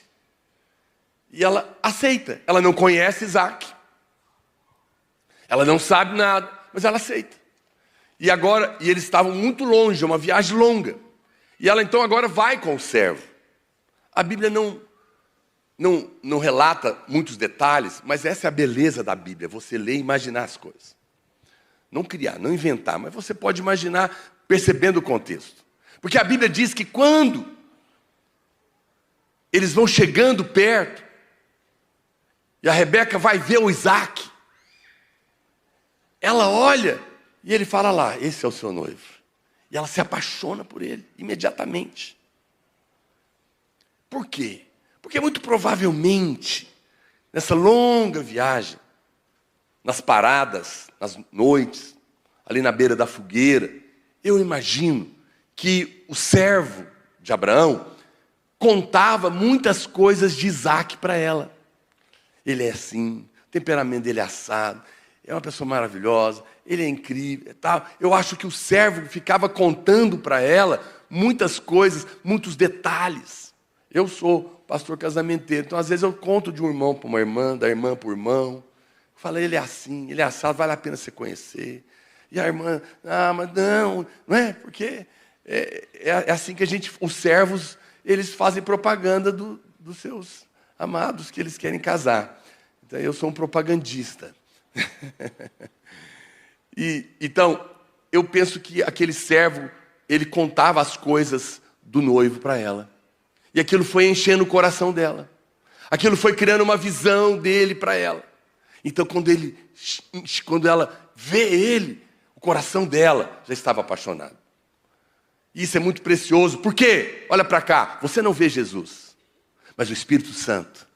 E ela aceita. Ela não conhece Isaac. Ela não sabe nada, mas ela aceita. E eles estavam muito longe, uma viagem longa. E ela então agora vai com o servo. A Bíblia não relata muitos detalhes, mas essa é a beleza da Bíblia, você ler e imaginar as coisas. Não criar, não inventar, mas você pode imaginar percebendo o contexto. Porque a Bíblia diz que quando eles vão chegando perto, e a Rebeca vai ver o Isaac, ela olha e ele fala lá: esse é o seu noivo. E ela se apaixona por ele imediatamente. Por quê? Porque muito provavelmente, nessa longa viagem, nas paradas, nas noites, ali na beira da fogueira, eu imagino que o servo de Abraão contava muitas coisas de Isaac para ela. Ele é assim, o temperamento dele é assado, é uma pessoa maravilhosa, ele é incrível, tal. Eu acho que o servo ficava contando para ela muitas coisas, muitos detalhes. Eu sou pastor casamenteiro, então às vezes eu conto de um irmão para uma irmã, da irmã para o irmão. Eu falo: ele é assim, ele é assado, vale a pena você conhecer. E a irmã: mas não é? Porque é assim que os servos, eles fazem propaganda dos seus amados que eles querem casar. Então eu sou um propagandista. Então, eu penso que aquele servo, ele contava as coisas do noivo para ela. E aquilo foi enchendo o coração dela. Aquilo foi criando uma visão dele para ela. Então, quando ela vê ele, o coração dela já estava apaixonado. Isso é muito precioso. Por quê? Olha para cá. Você não vê Jesus, mas o Espírito Santo,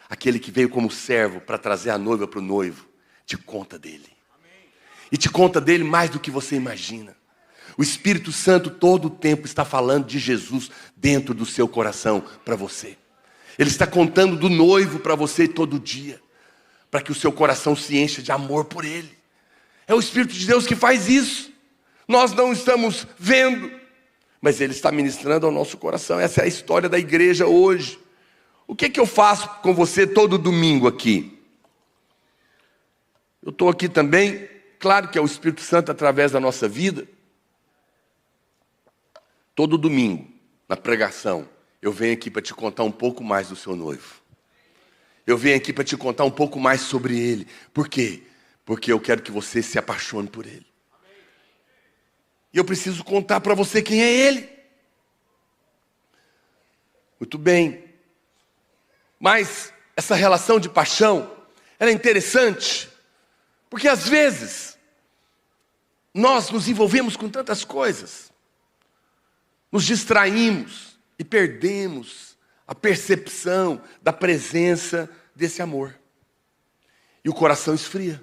aquele que veio como servo para trazer a noiva para o noivo, te conta dele. E te conta dele mais do que você imagina. O Espírito Santo todo o tempo está falando de Jesus dentro do seu coração para você. Ele está contando do noivo para você todo dia, para que o seu coração se encha de amor por ele. É o Espírito de Deus que faz isso. Nós não estamos vendo, mas ele está ministrando ao nosso coração. Essa é a história da igreja hoje. O que eu faço com você todo domingo aqui? Eu estou aqui também, claro que é o Espírito Santo através da nossa vida. Todo domingo, na pregação, eu venho aqui para te contar um pouco mais do seu noivo. Eu venho aqui para te contar um pouco mais sobre ele. Por quê? Porque eu quero que você se apaixone por ele. E eu preciso contar para você quem é ele. Muito bem. Mas essa relação de paixão, ela é interessante, porque às vezes nós nos envolvemos com tantas coisas, nos distraímos e perdemos a percepção da presença desse amor. E o coração esfria.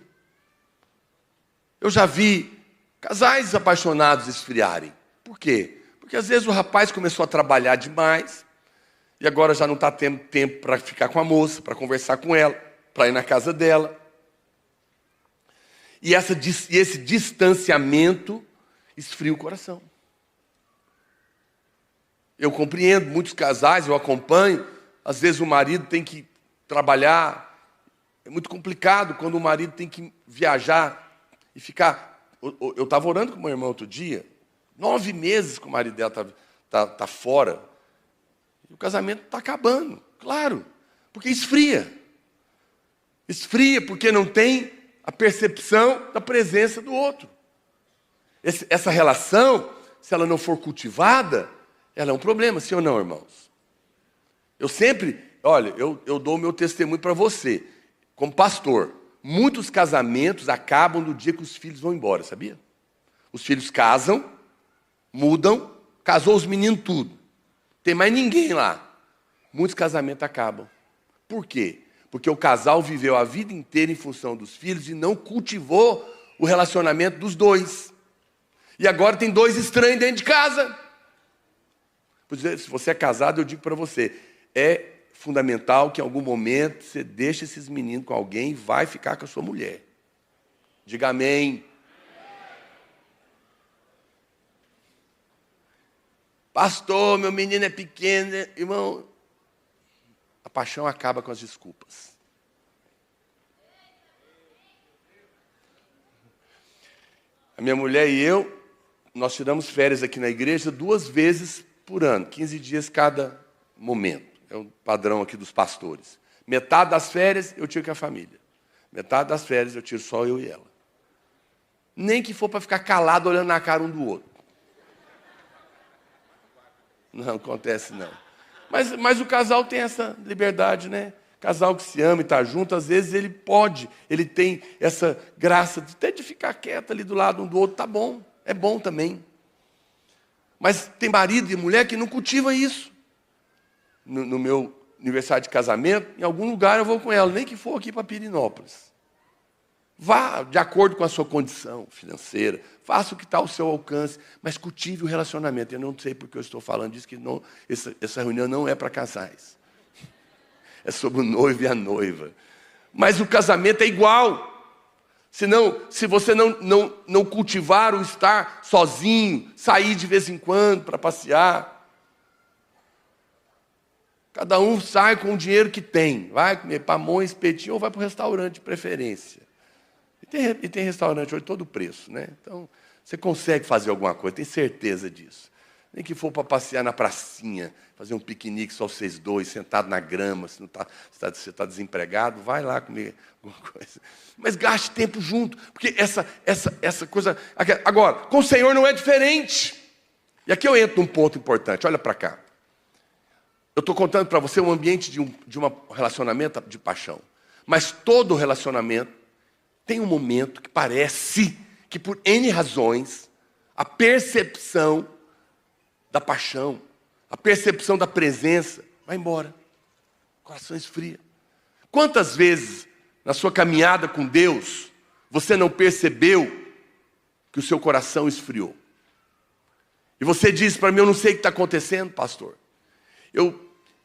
Eu já vi casais apaixonados esfriarem. Por quê? Porque às vezes o rapaz começou a trabalhar demais e agora já não está tendo tempo para ficar com a moça, para conversar com ela, para ir na casa dela. E esse distanciamento esfria o coração. Eu compreendo muitos casais, eu acompanho. Às vezes o marido tem que trabalhar. É muito complicado quando o marido tem que viajar e ficar... Eu estava orando com meu irmão outro dia, 9 meses que o marido dela tá fora. E o casamento está acabando, claro, porque esfria. Esfria porque não tem a percepção da presença do outro. Essa relação, se ela não for cultivada, ela é um problema, sim ou não, irmãos? Eu sempre, olha, eu dou o meu testemunho para você, como pastor. Muitos casamentos acabam no dia que os filhos vão embora, sabia? Os filhos casam, mudam, casou os meninos tudo. Tem mais ninguém lá. Muitos casamentos acabam. Por quê? Porque o casal viveu a vida inteira em função dos filhos e não cultivou o relacionamento dos dois. E agora tem 2 estranhos dentro de casa. Se você é casado, eu digo para você, é fundamental que em algum momento você deixe esses meninos com alguém e vai ficar com a sua mulher. Diga amém. Pastor, meu menino é pequeno. Irmão, a paixão acaba com as desculpas. A minha mulher e eu, nós tiramos férias aqui na igreja 2 vezes por ano, 15 dias cada momento. É o padrão aqui dos pastores. Metade das férias eu tiro com a família. Metade das férias eu tiro só eu e ela. Nem que for para ficar calado olhando na cara um do outro. Não acontece não. Mas o casal tem essa liberdade, né? Casal que se ama e está junto, às vezes ele tem essa graça até de ficar quieto ali do lado um do outro, tá bom, é bom também. Mas tem marido e mulher que não cultiva isso. No meu aniversário de casamento, em algum lugar eu vou com ela, nem que for aqui para Pirinópolis. Vá de acordo com a sua condição financeira, faça o que está ao seu alcance, mas cultive o relacionamento. Eu não sei porque eu estou falando disso, que não, essa reunião não é para casais. É sobre o noivo e a noiva. Mas o casamento é igual. Se você não cultivar o estar sozinho, sair de vez em quando para passear, cada um sai com o dinheiro que tem. Vai comer pamonha, espetinho ou vai para o restaurante de preferência. E tem restaurante hoje todo preço, né? Então, você consegue fazer alguma coisa, tem certeza disso. Nem que for para passear na pracinha, fazer um piquenique só vocês dois, sentado na grama, se você está desempregado, vai lá comer alguma coisa. Mas gaste tempo junto, porque essa coisa... Agora, com o Senhor não é diferente. E aqui eu entro num ponto importante, olha para cá. Eu estou contando para você um ambiente de um relacionamento de paixão. Mas todo relacionamento tem um momento que parece que por N razões, a percepção da paixão, a percepção da presença vai embora. O coração esfria. Quantas vezes na sua caminhada com Deus você não percebeu que o seu coração esfriou? E você diz para mim, eu não sei o que está acontecendo, pastor.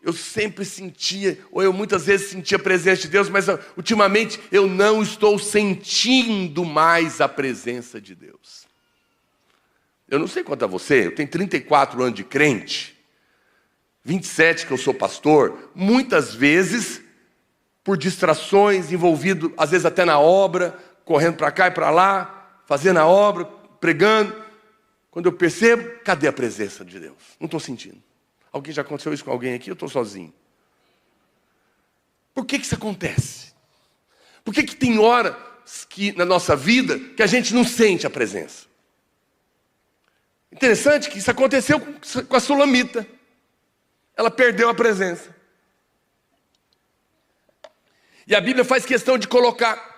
Eu sempre sentia, ou eu muitas vezes sentia a presença de Deus, mas ultimamente eu não estou sentindo mais a presença de Deus. Eu não sei quanto a você, eu tenho 34 anos de crente, 27 que eu sou pastor, muitas vezes, por distrações, envolvido, às vezes até na obra, correndo para cá e para lá, fazendo a obra, pregando. Quando eu percebo, cadê a presença de Deus? Não estou sentindo. Alguém já aconteceu isso com alguém aqui? Eu estou sozinho. Por que isso acontece? Por que tem horas que na nossa vida que a gente não sente a presença? Interessante que isso aconteceu com a Sulamita. Ela perdeu a presença. E a Bíblia faz questão de colocar.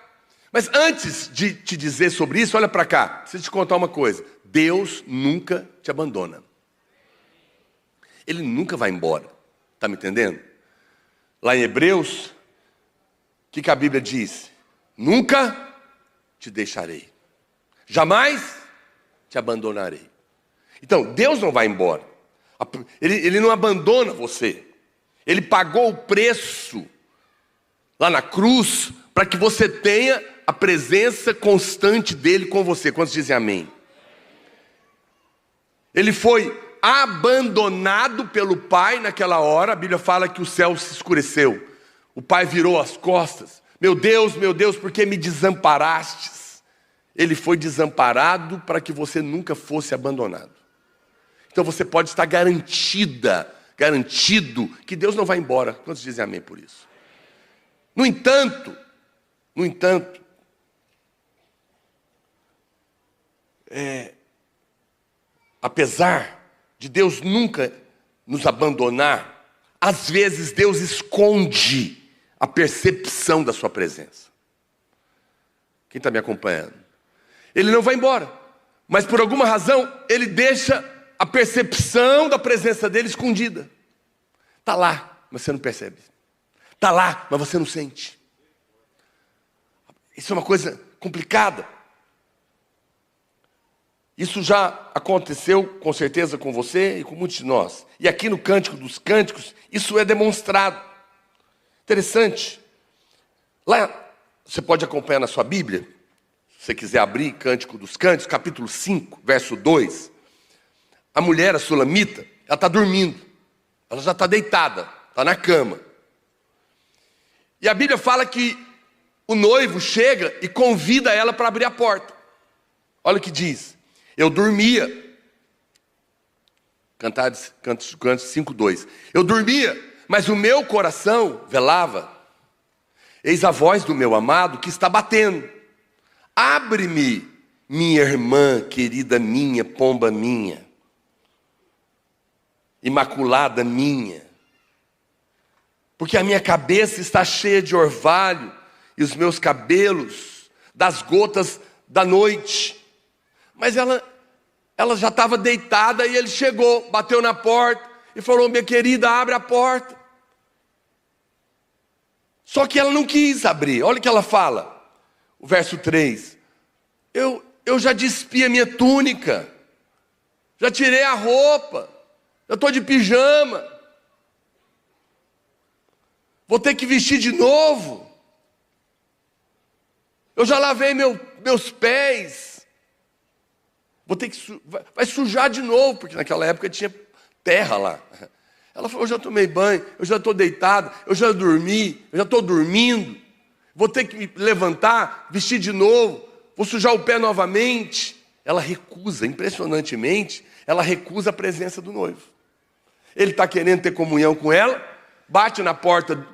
Mas antes de te dizer sobre isso, olha para cá. Preciso te contar uma coisa. Deus nunca te abandona. Ele nunca vai embora. Está me entendendo? Lá em Hebreus, o que a Bíblia diz? Nunca te deixarei. Jamais te abandonarei. Então, Deus não vai embora. Ele não abandona você. Ele pagou o preço lá na cruz para que você tenha a presença constante dele com você. Quantos dizem amém? Ele foi abandonado pelo Pai naquela hora. A Bíblia fala que o céu se escureceu. O Pai virou as costas. Meu Deus, por que me desamparastes? Ele foi desamparado para que você nunca fosse abandonado. Então você pode estar garantido que Deus não vai embora. Quantos dizem amém por isso? No entanto, apesar de Deus nunca nos abandonar, às vezes Deus esconde a percepção da sua presença. Quem está me acompanhando? Ele não vai embora, mas por alguma razão Ele deixa a percepção da presença dele escondida. Está lá, mas você não percebe. Está lá, mas você não sente. Isso é uma coisa complicada. Isso já aconteceu com certeza com você e com muitos de nós. E aqui no Cântico dos Cânticos, isso é demonstrado. Interessante. Lá, você pode acompanhar na sua Bíblia, se você quiser abrir Cântico dos Cânticos, capítulo 5, verso 2. A mulher, a sulamita, ela está dormindo. Ela já está deitada, está na cama. E a Bíblia fala que o noivo chega e convida ela para abrir a porta. Olha o que diz. Eu dormia. Cantares 5:2. Eu dormia, mas o meu coração velava. Eis a voz do meu amado que está batendo. Abre-me, minha irmã, querida minha, pomba minha, imaculada minha. Porque a minha cabeça está cheia de orvalho e os meus cabelos das gotas da noite. Mas ela já estava deitada e ele chegou, bateu na porta e falou: minha querida, abre a porta. Só que ela não quis abrir. Olha o que ela fala. O verso 3. Eu já despi a minha túnica. Já tirei a roupa. Eu estou de pijama. Vou ter que vestir de novo. Eu já lavei meus pés. Vou ter que vai sujar de novo, porque naquela época tinha terra lá. Ela falou: eu já tomei banho, eu já estou deitado, eu já dormi, eu já estou dormindo. Vou ter que me levantar, vestir de novo, vou sujar o pé novamente. Ela recusa, impressionantemente, ela recusa a presença do noivo. Ele está querendo ter comunhão com ela, bate na porta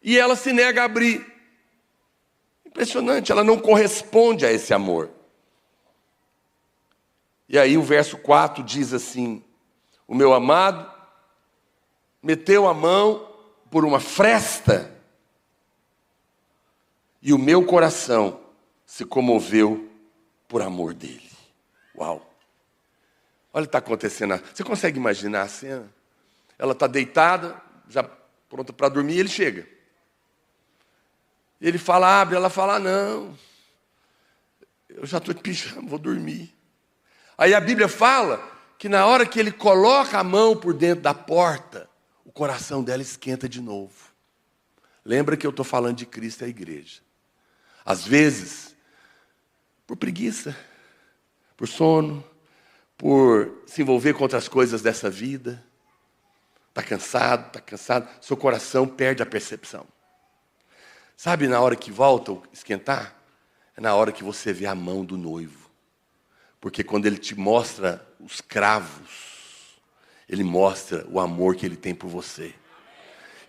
e ela se nega a abrir. Impressionante, ela não corresponde a esse amor. E aí o verso 4 diz assim: o meu amado meteu a mão por uma fresta e o meu coração se comoveu por amor dele. Uau! Olha o que está acontecendo. Você consegue imaginar a cena? Ela está deitada, já pronta para dormir, e ele chega. Ele fala: abre. Ela fala: não, eu já estou de pijama, vou dormir. Aí a Bíblia fala que na hora que ele coloca a mão por dentro da porta, o coração dela esquenta de novo. Lembra que eu estou falando de Cristo e a igreja. Às vezes, por preguiça, por sono, por se envolver com outras coisas dessa vida, está cansado, seu coração perde a percepção. Sabe, na hora que volta a esquentar, é na hora que você vê a mão do noivo. Porque quando ele te mostra os cravos, ele mostra o amor que ele tem por você.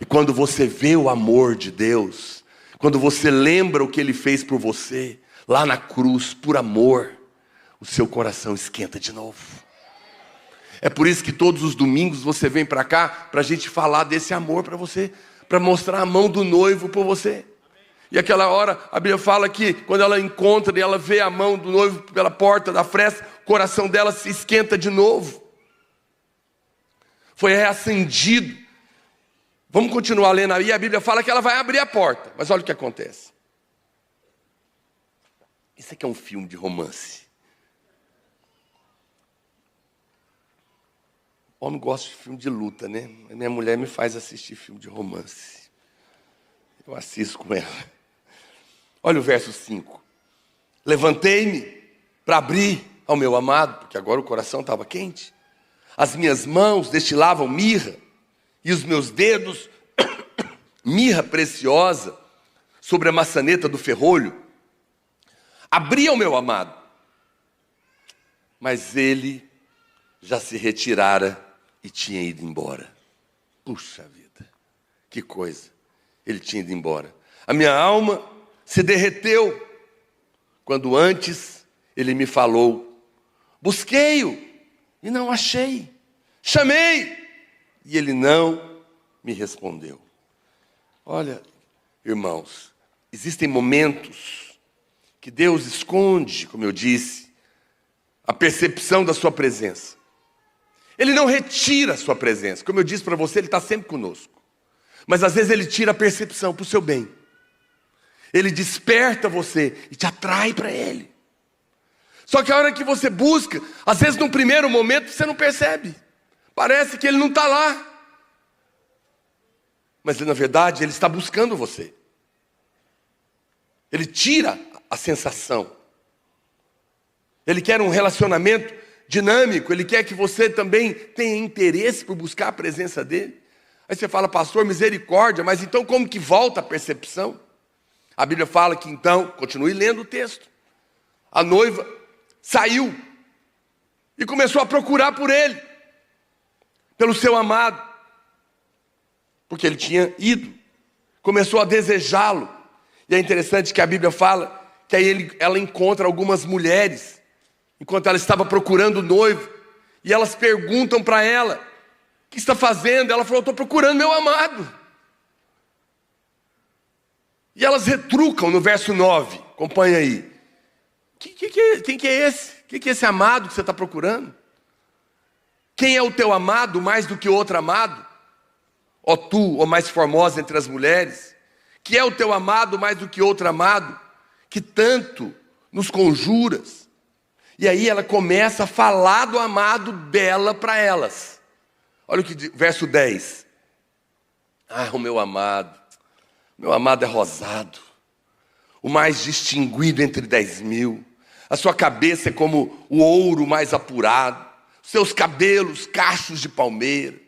E quando você vê o amor de Deus, quando você lembra o que ele fez por você, lá na cruz, por amor, o seu coração esquenta de novo. É por isso que todos os domingos você vem para cá, para a gente falar desse amor para você, para mostrar a mão do noivo por você. E aquela hora, a Bíblia fala que quando ela encontra e ela vê a mão do noivo pela porta da fresta, o coração dela se esquenta de novo. Foi reacendido. Vamos continuar lendo aí, a Bíblia fala que ela vai abrir a porta. Mas olha o que acontece. Isso aqui é um filme de romance. O homem gosta de filme de luta, né? Minha mulher me faz assistir filme de romance. Eu assisto com ela. Olha o verso 5. Levantei-me para abrir ao meu amado, porque agora o coração estava quente. As minhas mãos destilavam mirra, e os meus dedos, mirra preciosa, sobre a maçaneta do ferrolho. Abri ao meu amado, mas ele já se retirara e tinha ido embora. Puxa vida, que coisa, ele tinha ido embora. A minha alma se derreteu, quando antes ele me falou. Busquei-o e não achei. Chamei e ele não me respondeu. Olha, irmãos, existem momentos que Deus esconde, como eu disse, a percepção da sua presença. Ele não retira a sua presença. Como eu disse para você, ele está sempre conosco. Mas às vezes ele tira a percepção para o seu bem. Ele desperta você e te atrai para ele. Só que a hora que você busca, às vezes num primeiro momento você não percebe. Parece que ele não está lá. Mas na verdade ele está buscando você. Ele tira a sensação. Ele quer um relacionamento dinâmico. Ele quer que você também tenha interesse por buscar a presença dele. Aí você fala, pastor, misericórdia, mas então como que volta a percepção? A Bíblia fala que então, continue lendo o texto. A noiva saiu e começou a procurar por ele, pelo seu amado, porque ele tinha ido. Começou a desejá-lo. E é interessante que a Bíblia fala que aí ela encontra algumas mulheres, enquanto ela estava procurando o noivo, e elas perguntam para ela, o que está fazendo? Ela falou, estou procurando meu amado. E elas retrucam no verso 9, acompanha aí. Quem que é esse? Quem que é esse amado que você está procurando? Quem é o teu amado mais do que outro amado? Ó tu, ó mais formosa entre as mulheres, que é o teu amado mais do que outro amado, que tanto nos conjuras. E aí ela começa a falar do amado dela para elas. Olha o que diz, verso 10. Ah, o meu amado é rosado, o mais distinguido entre 10.000. A sua cabeça é como o ouro mais apurado, seus cabelos cachos de palmeira,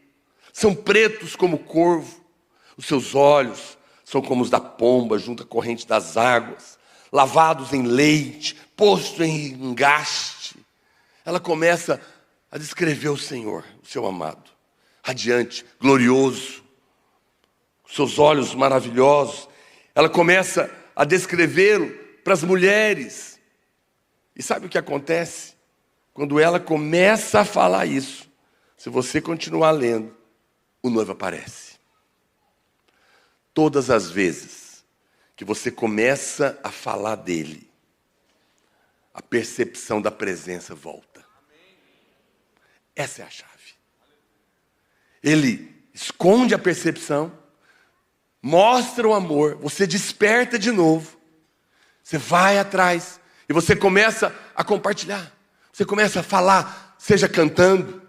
são pretos como o corvo, os seus olhos são como os da pomba junto à corrente das águas, lavados em leite, posto em engaste. Ela começa a descrever o Senhor, o seu amado, radiante, glorioso, seus olhos maravilhosos. Ela começa a descrevê-lo para as mulheres. E sabe o que acontece? Quando ela começa a falar isso, se você continuar lendo, o noivo aparece. Todas as vezes que você começa a falar dele, a percepção da presença volta. Essa é a chave. Ele esconde a percepção, mostra o amor, você desperta de novo, você vai atrás e você começa a compartilhar. Você começa a falar, seja cantando,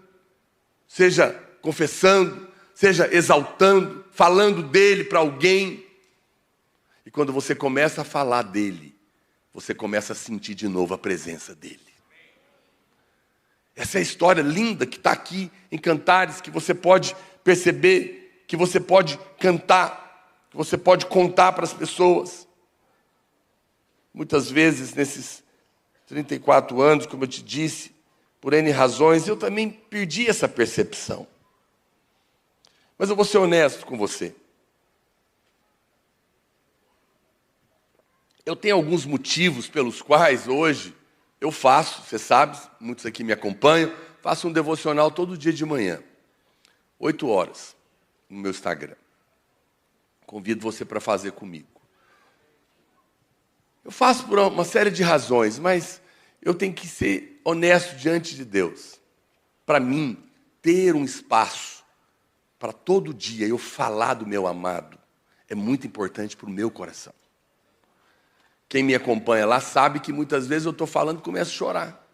seja confessando, seja exaltando, falando dele para alguém. E quando você começa a falar dele, você começa a sentir de novo a presença dele. Essa é a história linda que está aqui em Cantares, que você pode perceber, que você pode cantar, que você pode contar para as pessoas. Muitas vezes, nesses 34 anos, como eu te disse, por N razões, eu também perdi essa percepção. Mas eu vou ser honesto com você. Eu tenho alguns motivos pelos quais hoje eu faço, você sabe, muitos aqui me acompanham, faço um devocional todo dia de manhã, 8 horas, no meu Instagram. Convido você para fazer comigo. Eu faço por uma série de razões, mas eu tenho que ser honesto diante de Deus. Para mim, ter um espaço para todo dia eu falar do meu amado é muito importante para o meu coração. Quem me acompanha lá sabe que muitas vezes eu estou falando e começo a chorar.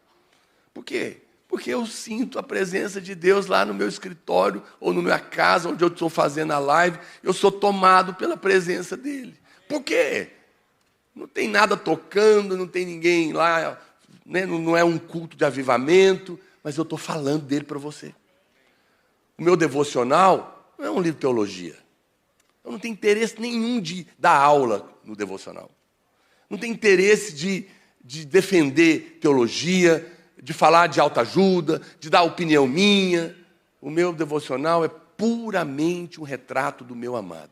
Por quê? Porque eu sinto a presença de Deus lá no meu escritório ou na minha casa, onde eu estou fazendo a live. Eu sou tomado pela presença dEle. Por quê? Não tem nada tocando, não tem ninguém lá, né? Não é um culto de avivamento, mas eu estou falando dele para você. O meu devocional não é um livro de teologia. Eu não tenho interesse nenhum de dar aula no devocional. Não tenho interesse de defender teologia, de falar de autoajuda, de dar opinião minha. O meu devocional é puramente um retrato do meu amado.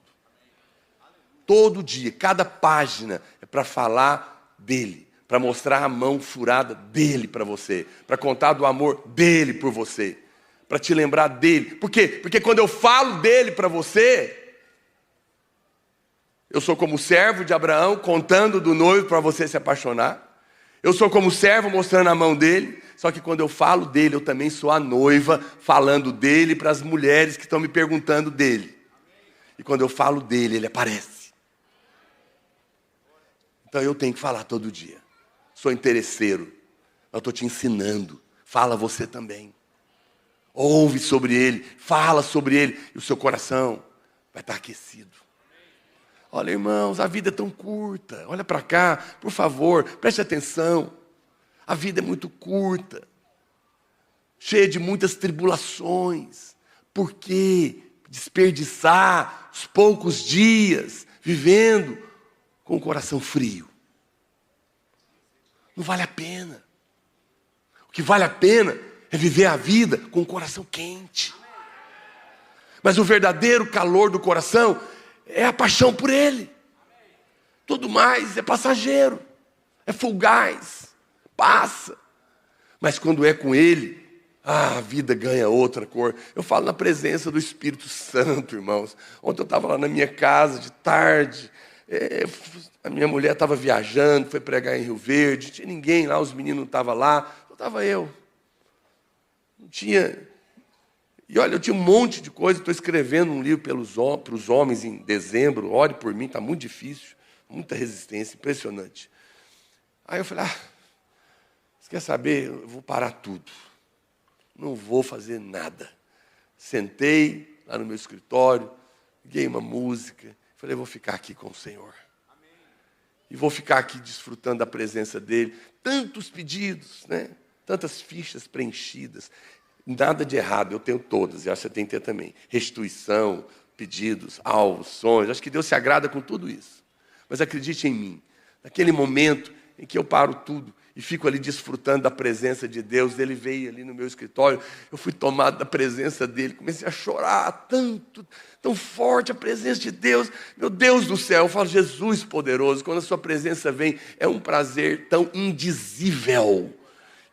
Todo dia, cada página é para falar dele, para mostrar a mão furada dele para você, para contar do amor dele por você, para te lembrar dele. Por quê? Porque quando eu falo dele para você, eu sou como o servo de Abraão, contando do noivo para você se apaixonar. Eu sou como o servo mostrando a mão dele. Só que quando eu falo dele, eu também sou a noiva falando dele para as mulheres que estão me perguntando dele. E quando eu falo dele, ele aparece. Então eu tenho que falar todo dia. Sou interesseiro. Eu estou te ensinando. Fala você também. Ouve sobre ele. Fala sobre ele. E o seu coração vai estar aquecido. Olha, irmãos, a vida é tão curta. Olha para cá, por favor, preste atenção. A vida é muito curta, cheia de muitas tribulações. Por que desperdiçar os poucos dias vivendo com o coração frio? Não vale a pena. O que vale a pena é viver a vida com o coração quente. Mas o verdadeiro calor do coração é a paixão por Ele. Tudo mais é passageiro, é fugaz, passa. Mas quando é com Ele, a vida ganha outra cor. Eu falo na presença do Espírito Santo, irmãos. Ontem eu estava lá na minha casa de tarde. A minha mulher estava viajando, foi pregar em Rio Verde. Não tinha ninguém lá, os meninos não estavam lá. Só estava eu. Não tinha... E olha, eu tinha um monte de coisa, estou escrevendo um livro para os homens em dezembro, ore por mim, está muito difícil, muita resistência, impressionante. Aí eu falei, você quer saber, eu vou parar tudo, não vou fazer nada. Sentei lá no meu escritório, liguei uma música, falei, vou ficar aqui com o Senhor. E vou ficar aqui desfrutando da presença dEle. Tantos pedidos, né? Tantas fichas preenchidas. Nada de errado, eu tenho todas, e acho que você tem que ter também. Restituição, pedidos, alvos, sonhos. Acho que Deus se agrada com tudo isso. Mas acredite em mim, naquele momento em que eu paro tudo e fico ali desfrutando da presença de Deus, Ele veio ali no meu escritório, eu fui tomado da presença dEle, comecei a chorar tanto, tão forte a presença de Deus. Meu Deus do céu, eu falo, Jesus poderoso, quando a sua presença vem, é um prazer tão indizível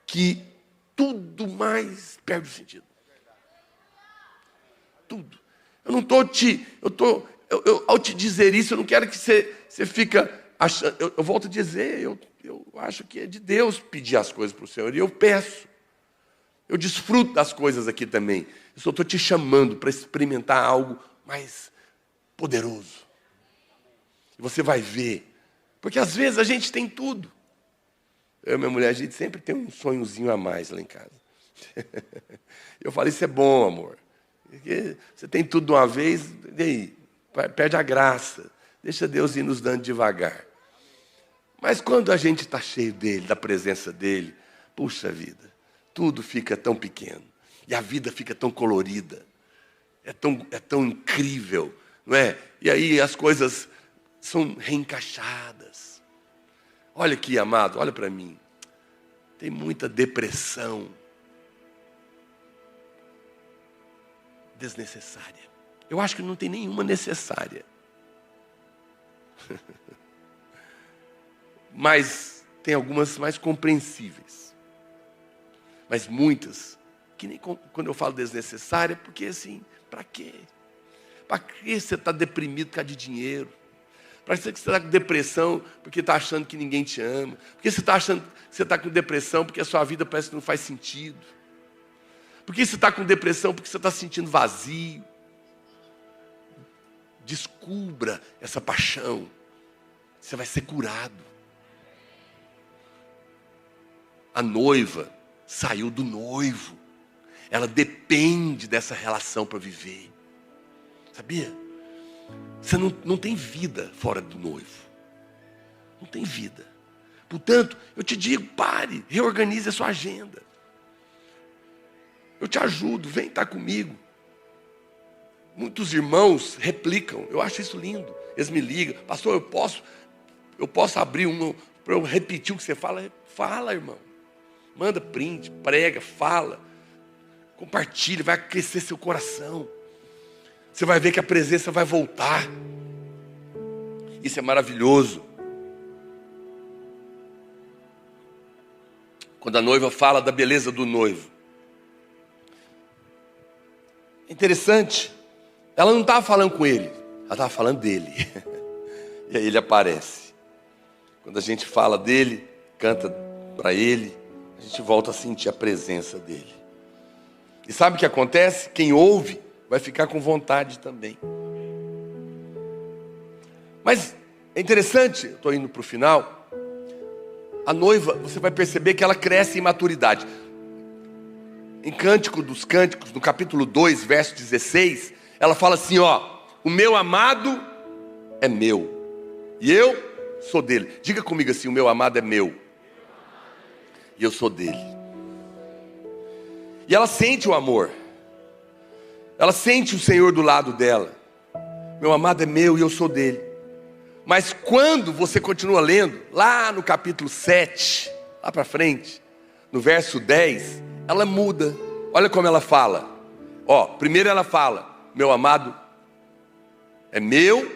que tudo mais perde o sentido. Tudo. Eu não estou ao te dizer isso, eu não quero que você fica achando. Eu volto a dizer, eu acho que é de Deus pedir as coisas para o Senhor. E eu peço. Eu desfruto das coisas aqui também. Eu só estou te chamando para experimentar algo mais poderoso. E você vai ver. Porque às vezes a gente tem tudo. Eu e minha mulher, a gente sempre tem um sonhozinho a mais lá em casa. Eu falei, isso é bom, amor. Porque você tem tudo de uma vez, e aí? Perde a graça. Deixa Deus ir nos dando devagar. Mas quando a gente está cheio dEle, da presença dEle, puxa vida, tudo fica tão pequeno. E a vida fica tão colorida. É tão incrível, não é? E aí as coisas são reencaixadas. Olha aqui, amado, olha para mim. Tem muita depressão desnecessária. Eu acho que não tem nenhuma necessária. Mas tem algumas mais compreensíveis. Mas muitas, que nem quando eu falo desnecessária, porque assim, para quê? Para que você está deprimido por causa de dinheiro? Parece que você está com depressão porque está achando que ninguém te ama. Porque você está achando que você está com depressão porque a sua vida parece que não faz sentido. Porque você está com depressão porque você está se sentindo vazio. Descubra essa paixão. Você vai ser curado. A noiva saiu do noivo. Ela depende dessa relação para viver. Sabia? Você não tem vida fora do noivo. Não tem vida. Portanto, eu te digo, pare, reorganize a sua agenda. Eu te ajudo, vem estar comigo. Muitos irmãos replicam, eu acho isso lindo. Eles me ligam, pastor, eu posso abrir para eu repetir o que você fala? Fala, irmão. Manda print, prega, fala. Compartilha, vai aquecer seu coração. Você vai ver que a presença vai voltar. Isso é maravilhoso. Quando a noiva fala da beleza do noivo. É interessante. Ela não estava falando com ele. Ela estava falando dele. E aí ele aparece. Quando a gente fala dele, canta para ele, a gente volta a sentir a presença dele. E sabe o que acontece? Quem ouve vai ficar com vontade também. Mas é interessante, eu estou indo para o final. A noiva, você vai perceber que ela cresce em maturidade. Em Cântico dos Cânticos, no capítulo 2, verso 16, ela fala assim, ó, o meu amado é meu, e eu sou dele. Diga comigo assim, o meu amado é meu, e eu sou dele. E ela sente o amor. Ela sente o Senhor do lado dela. Meu amado é meu e eu sou dele. Mas quando você continua lendo, lá no capítulo 7, lá para frente, no verso 10, ela muda. Olha como ela fala. Ó, primeiro ela fala, meu amado é meu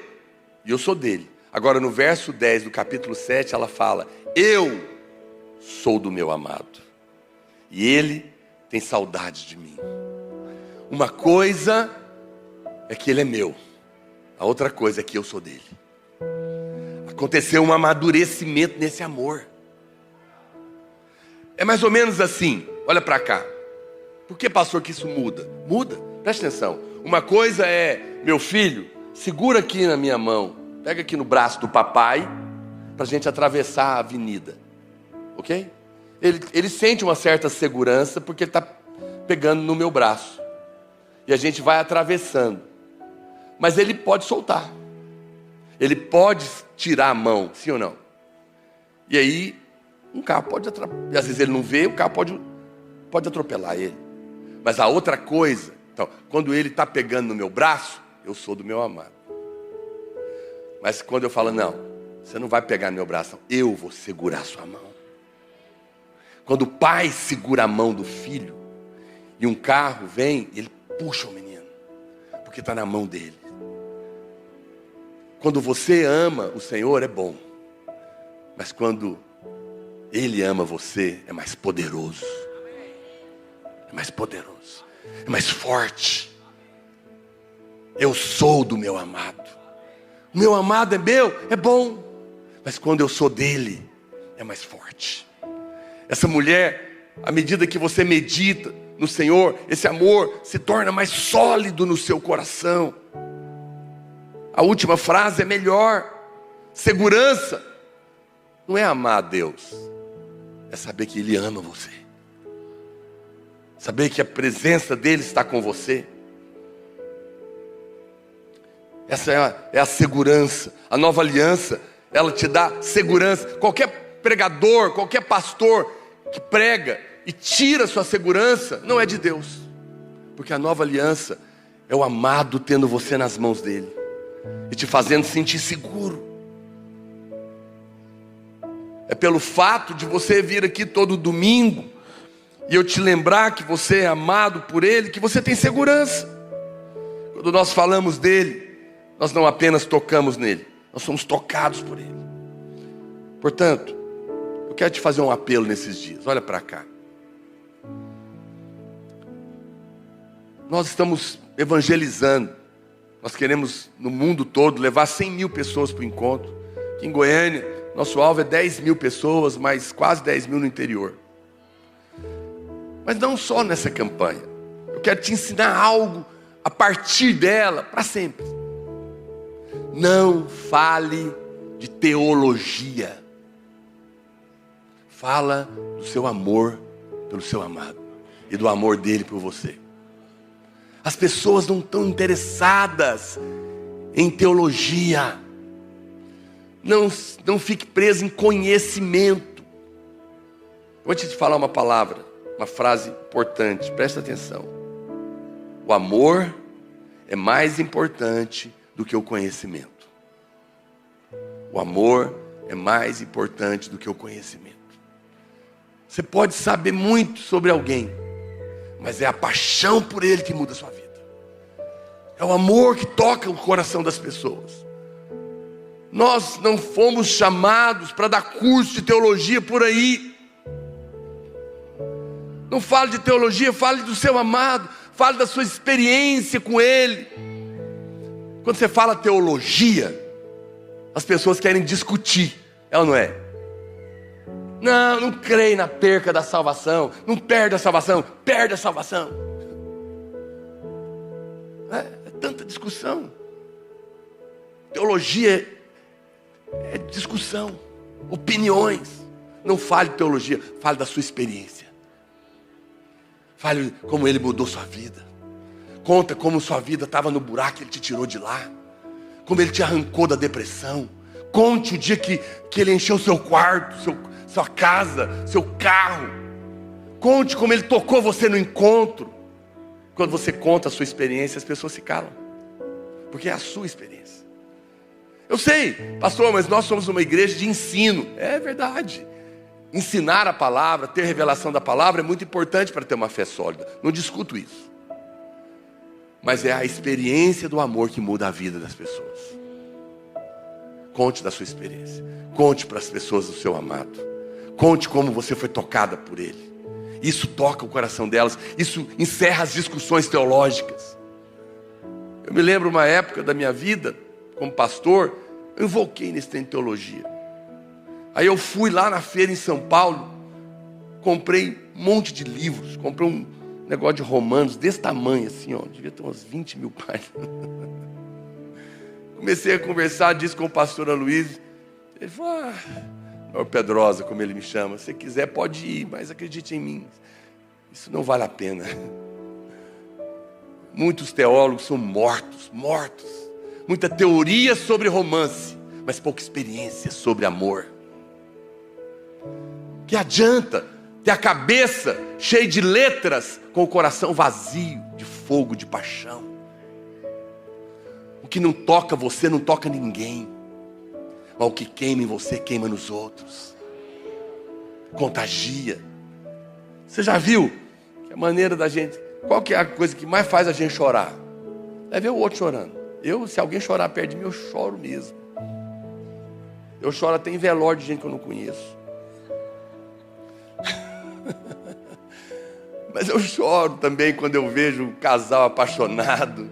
e eu sou dele. Agora no verso 10 do capítulo 7, ela fala, eu sou do meu amado. E ele tem saudade de mim. Uma coisa é que ele é meu. A outra coisa é que eu sou dele. Aconteceu um amadurecimento nesse amor. É mais ou menos assim. Olha para cá. Por que, pastor, que isso muda? Muda. Presta atenção. Uma coisa é, meu filho, segura aqui na minha mão. Pega aqui no braço do papai. Para a gente atravessar a avenida. Ok? Ele sente uma certa segurança porque ele está pegando no meu braço. E a gente vai atravessando. Mas ele pode soltar. Ele pode tirar a mão, sim ou não? E aí, um carro pode atropelar. E às vezes ele não vê, o carro pode atropelar ele. Mas a outra coisa, então, quando ele está pegando no meu braço, eu sou do meu amado. Mas quando eu falo, não, você não vai pegar no meu braço, não, eu vou segurar a sua mão. Quando o pai segura a mão do filho, e um carro vem, ele puxa o menino, porque está na mão dele. Quando você ama o Senhor é bom, mas quando Ele ama você é mais poderoso. É mais poderoso, é mais forte. Eu sou do meu amado. O meu amado é meu, é bom, mas quando eu sou dele, é mais forte. Essa mulher, à medida que você medita no Senhor, esse amor se torna mais sólido no seu coração. A última frase é melhor. Segurança não é amar a Deus, é saber que Ele ama você. Saber que a presença dEle está com você. Essa é a segurança. A nova aliança, ela te dá segurança. Qualquer pregador, qualquer pastor que prega e tira sua segurança, não é de Deus. Porque a nova aliança é o amado tendo você nas mãos dele e te fazendo sentir seguro. É pelo fato de você vir aqui todo domingo e eu te lembrar que você é amado por ele, que você tem segurança. Quando nós falamos dele, nós não apenas tocamos nele, nós somos tocados por ele. Portanto, eu quero te fazer um apelo nesses dias. Olha para cá. Nós estamos evangelizando. Nós queremos, no mundo todo, levar 100 mil pessoas para o encontro. Aqui em Goiânia, nosso alvo é 10 mil pessoas, mas quase 10 mil no interior. Mas não só nessa campanha. Eu quero te ensinar algo a partir dela, para sempre. Não fale de teologia. Fala do seu amor pelo seu amado e do amor dele por você. As pessoas não estão interessadas em teologia. Não fique preso em conhecimento. Eu vou te falar uma palavra, uma frase importante, presta atenção. O amor é mais importante do que o conhecimento. O amor é mais importante do que o conhecimento. Você pode saber muito sobre alguém, mas é a paixão por ele que muda a sua vida. É o amor que toca o coração das pessoas. Nós não fomos chamados para dar curso de teologia por aí. Não fale de teologia, fale do seu amado, fale da sua experiência com ele. Quando você fala teologia, as pessoas querem discutir, é ou não é? Não creio na perca da salvação, não perde a salvação, perde a salvação. É tanta discussão. Teologia é discussão, opiniões. Não fale de teologia, fale da sua experiência. Fale como ele mudou sua vida. Conta como sua vida estava no buraco e ele te tirou de lá. Como ele te arrancou da depressão. Conte o dia que ele encheu seu quarto, sua casa, seu carro. Conte como ele tocou você no encontro. Quando você conta a sua experiência, as pessoas se calam. Porque é a sua experiência. Eu sei, pastor, mas nós somos uma igreja de ensino. É verdade. Ensinar a palavra, ter revelação da palavra é muito importante para ter uma fé sólida. Não discuto isso. Mas é a experiência do amor que muda a vida das pessoas. Conte da sua experiência. Conte para as pessoas do seu amado. Conte como você foi tocada por ele. Isso toca o coração delas. Isso encerra as discussões teológicas. Eu me lembro uma época da minha vida, como pastor, eu invoquei nesse trem de teologia. Aí eu fui lá na feira em São Paulo, comprei um monte de livros, comprei um negócio de Romanos desse tamanho assim, ó, devia ter umas 20 mil páginas. Comecei a conversar disso com o pastor Aloysio. Ele falou, Senhor Pedrosa, como ele me chama, se quiser pode ir, mas acredite em mim, isso não vale a pena. Muitos teólogos são mortos. Muita teoria sobre romance, mas pouca experiência sobre amor. Que adianta ter a cabeça cheia de letras com o coração vazio de fogo, de paixão. O que não toca você não toca ninguém, mas o que queima em você queima nos outros, contagia. Você já viu que a maneira da gente, qual que é a coisa que mais faz a gente chorar? É ver o outro chorando. Se alguém chorar perto de mim, eu choro mesmo. Eu choro até em velório de gente que eu não conheço. Mas eu choro também quando eu vejo um casal apaixonado.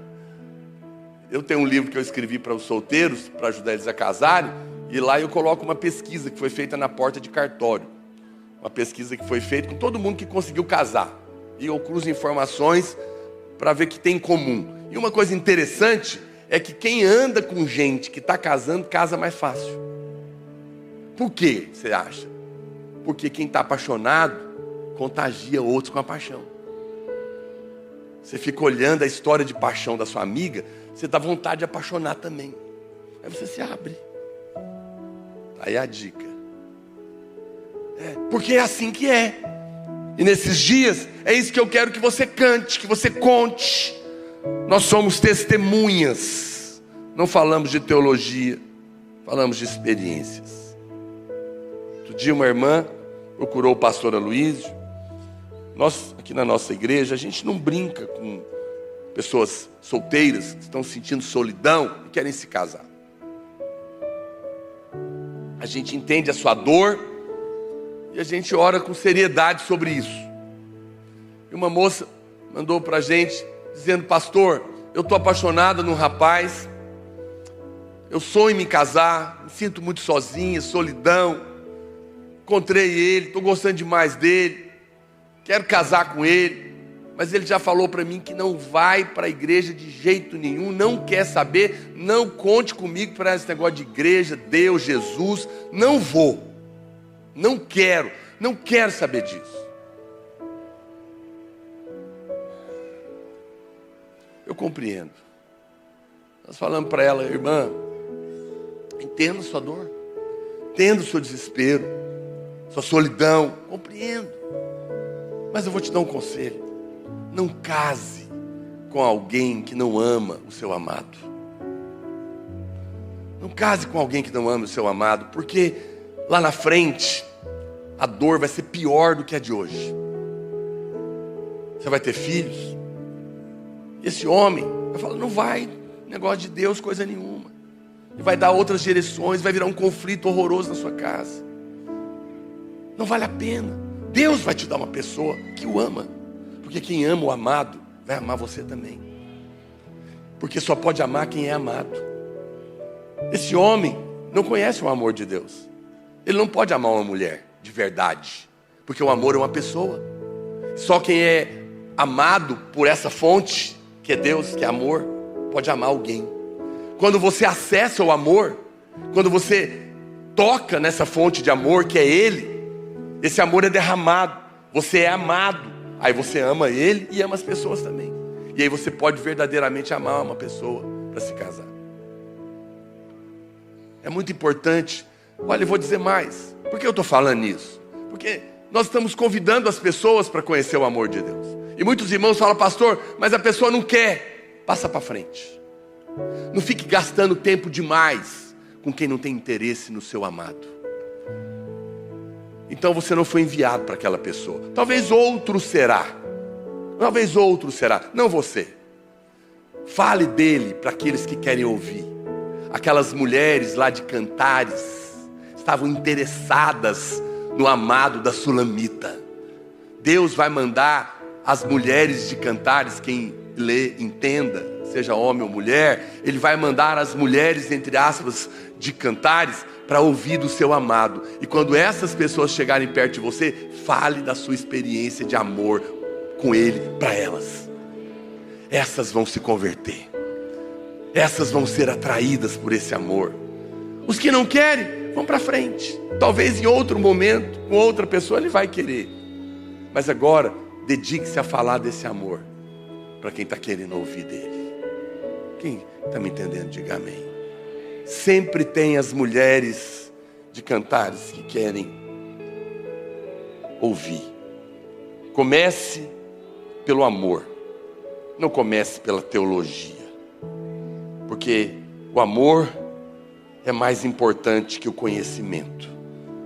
Eu tenho um livro que eu escrevi para os solteiros, para ajudar eles a casarem, e lá eu coloco uma pesquisa que foi feita na porta de cartório. Uma pesquisa que foi feita com todo mundo que conseguiu casar. E eu cruzo informações para ver o que tem em comum. E uma coisa interessante é que quem anda com gente que está casando, casa mais fácil. Por quê, você acha? Porque quem está apaixonado contagia outros com a paixão. Você fica olhando a história de paixão da sua amiga, você dá vontade de apaixonar também. Aí você se abre. Aí a dica. Porque é assim que é. E nesses dias, é isso que eu quero que você cante, que você conte. Nós somos testemunhas. Não falamos de teologia, falamos de experiências. Outro dia uma irmã procurou o pastor Aloysio. Nós, aqui na nossa igreja, a gente não brinca com pessoas solteiras que estão sentindo solidão e querem se casar. A gente entende a sua dor e a gente ora com seriedade sobre isso. E uma moça mandou para a gente dizendo, pastor, eu estou apaixonada num rapaz, eu sonho em me casar, me sinto muito sozinha, solidão, encontrei ele, estou gostando demais dele, quero casar com ele, mas ele já falou para mim que não vai para a igreja de jeito nenhum, não quer saber, não conte comigo para esse negócio de igreja, Deus, Jesus, não vou, não quero saber disso. Eu compreendo. Nós falamos para ela, irmã, entendo sua dor, entendo seu desespero, sua solidão, compreendo. Mas eu vou te dar um conselho. Não case com alguém que não ama o seu amado. Não case com alguém que não ama o seu amado, porque lá na frente a dor vai ser pior do que a de hoje. Você vai ter filhos. Esse homem vai falar, não vai, negócio de Deus, coisa nenhuma. E vai dar outras direções, vai virar um conflito horroroso na sua casa. Não vale a pena. Deus vai te dar uma pessoa que o ama. Porque quem ama o amado, vai amar você também. Porque só pode amar quem é amado. Esse homem não conhece o amor de Deus. Ele não pode amar uma mulher de verdade. Porque o amor é uma pessoa. Só quem é amado por essa fonte, que é Deus, que é amor, pode amar alguém. Quando você acessa o amor, quando você toca nessa fonte de amor que é Ele, esse amor é derramado, você é amado, aí você ama Ele e ama as pessoas também. E aí você pode verdadeiramente amar uma pessoa para se casar. É muito importante. Olha, eu vou dizer mais. Por que eu estou falando isso? Porque nós estamos convidando as pessoas para conhecer o amor de Deus. E muitos irmãos falam, pastor, mas a pessoa não quer. Passa para frente. Não fique gastando tempo demais com quem não tem interesse no seu amado. Então você não foi enviado para aquela pessoa. Talvez outro será. Talvez outro será. Não você. Fale dele para aqueles que querem ouvir. Aquelas mulheres lá de Cantares estavam interessadas no amado da Sulamita. Deus vai mandar as mulheres de Cantares, quem lê, entenda, seja homem ou mulher, Ele vai mandar as mulheres, entre aspas, de Cantares, para ouvir do seu amado. E quando essas pessoas chegarem perto de você, fale da sua experiência de amor com Ele para elas. Essas vão se converter. Essas vão ser atraídas por esse amor. Os que não querem, vão para frente. Talvez em outro momento, com outra pessoa, ele vai querer. Mas agora, dedique-se a falar desse amor para quem está querendo ouvir dele. Quem está me entendendo, diga amém. Sempre tem as mulheres de Cantares que querem ouvir. Comece pelo amor. Não comece pela teologia. Porque o amor é mais importante que o conhecimento.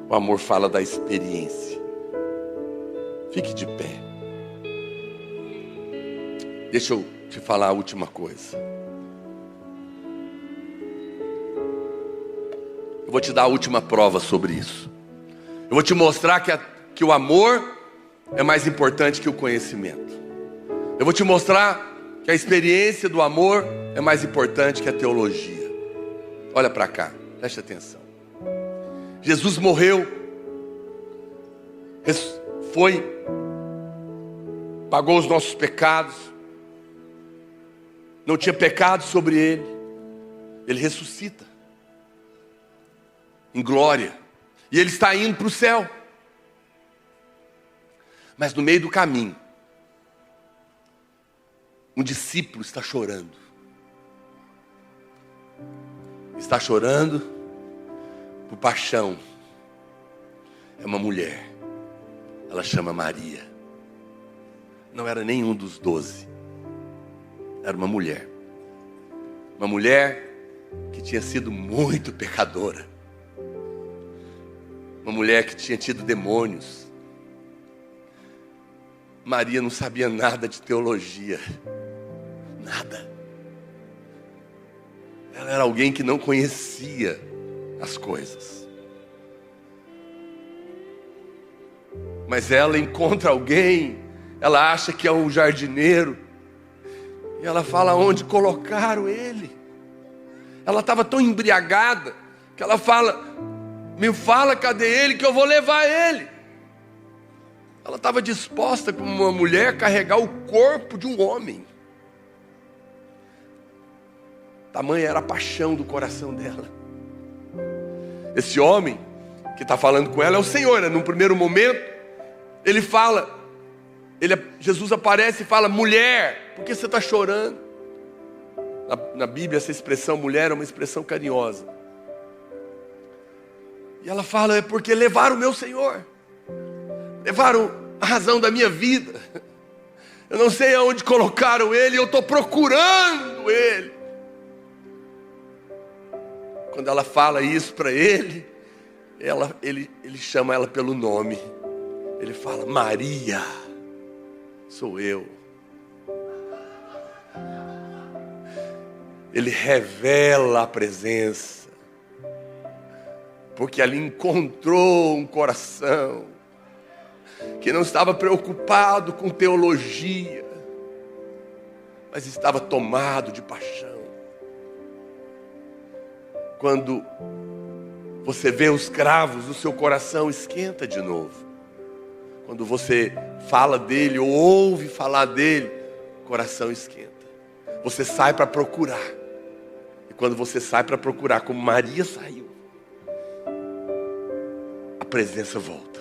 O amor fala da experiência. Fique de pé. Deixa eu te falar a última coisa. Eu vou te dar a última prova sobre isso. Eu vou te mostrar que o amor é mais importante que o conhecimento. Eu vou te mostrar que a experiência do amor é mais importante que a teologia. Olha para cá, preste atenção. Jesus morreu, pagou os nossos pecados, não tinha pecado sobre Ele. Ele ressuscita em glória, e Ele está indo para o céu. Mas no meio do caminho, um discípulo está chorando. Está chorando por paixão. É uma mulher. Ela chama Maria. Não era nenhum dos 12. Era uma mulher. Uma mulher que tinha sido muito pecadora. Uma mulher que tinha tido demônios. Maria não sabia nada de teologia. Nada. Ela era alguém que não conhecia as coisas. Mas ela encontra alguém, ela acha que é um jardineiro, E ela fala onde colocaram ele. Ela estava tão embriagada que ela fala: me fala cadê ele que eu vou levar ele. Ela estava disposta como uma mulher a carregar o corpo de um homem. Tamanha era a paixão do coração dela. Esse homem que está falando com ela é o Senhor, né? Num primeiro momento, ele fala, Jesus aparece e fala: mulher, por que você está chorando? Na Bíblia, essa expressão mulher é uma expressão carinhosa. E ela fala: é porque levaram o meu Senhor, levaram a razão da minha vida. Eu não sei aonde colocaram ele, eu estou procurando ele. Quando ela fala isso para ele, ele chama ela pelo nome. Ele fala: Maria, sou eu. Ele revela a presença, porque ali encontrou um coração que não estava preocupado com teologia, mas estava tomado de paixão. Quando você vê os cravos, o seu coração esquenta de novo. Quando você fala dele ou ouve falar dele, o coração esquenta. Você sai para procurar. E quando você sai para procurar, como Maria saiu, a presença volta.